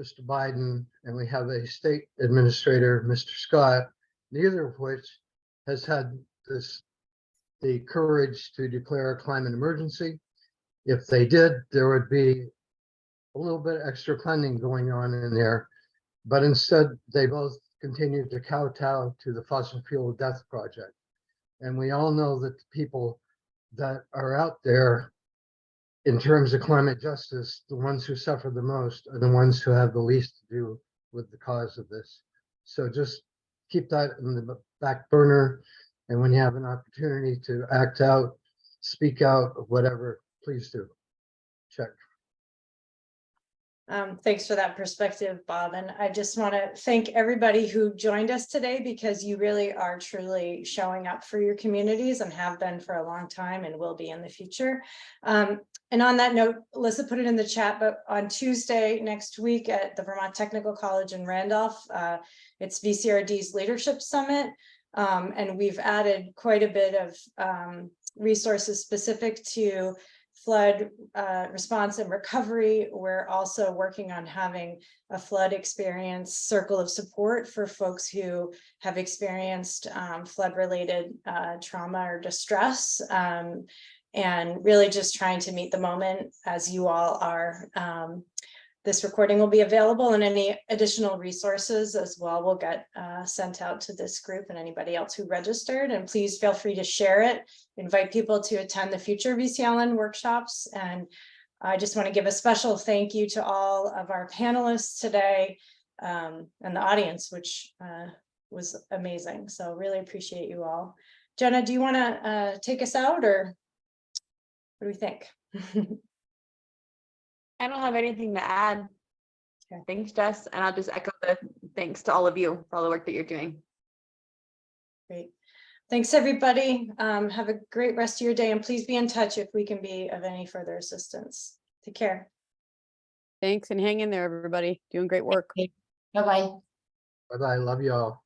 Mr. Biden, and we have a state administrator, Mr. Scott, neither of which has had the courage to declare a climate emergency. If they did, there would be a little bit extra funding going on in there, but instead they both continue to kowtow to the fossil fuel death project. And we all know that the people that are out there in terms of climate justice, the ones who suffer the most are the ones who have the least to do with the cause of this. So just keep that in the back burner. And when you have an opportunity to act out, speak out, whatever, please do. Check. Thanks for that perspective, Bob. And I just want to thank everybody who joined us today, because you really are truly showing up for your communities and have been for a long time and will be in the future. And on that note, Alyssa put it in the chat, but on Tuesday next week at the Vermont Technical College in Randolph, it's VCRD's Leadership Summit. And we've added quite a bit of resources specific to flood response and recovery. We're also working on having a flood experience circle of support for folks who have experienced flood related trauma or distress, and really just trying to meet the moment as you all are. This recording will be available, and any additional resources as well will get sent out to this group and anybody else who registered. And please feel free to share it, invite people to attend the future VCLN workshops. And I just want to give a special thank you to all of our panelists today, and the audience, which was amazing. So really appreciate you all. Jenna, do you want to take us out, or what do we think? I don't have anything to add. Okay. Thanks, Jess. And I'll just echo the thanks to all of you for all the work that you're doing. Great. Thanks, everybody. Have a great rest of your day, and please be in touch if we can be of any further assistance. Take care. Thanks, and hang in there, everybody. Doing great work. Bye-bye. Bye-bye. Love you all.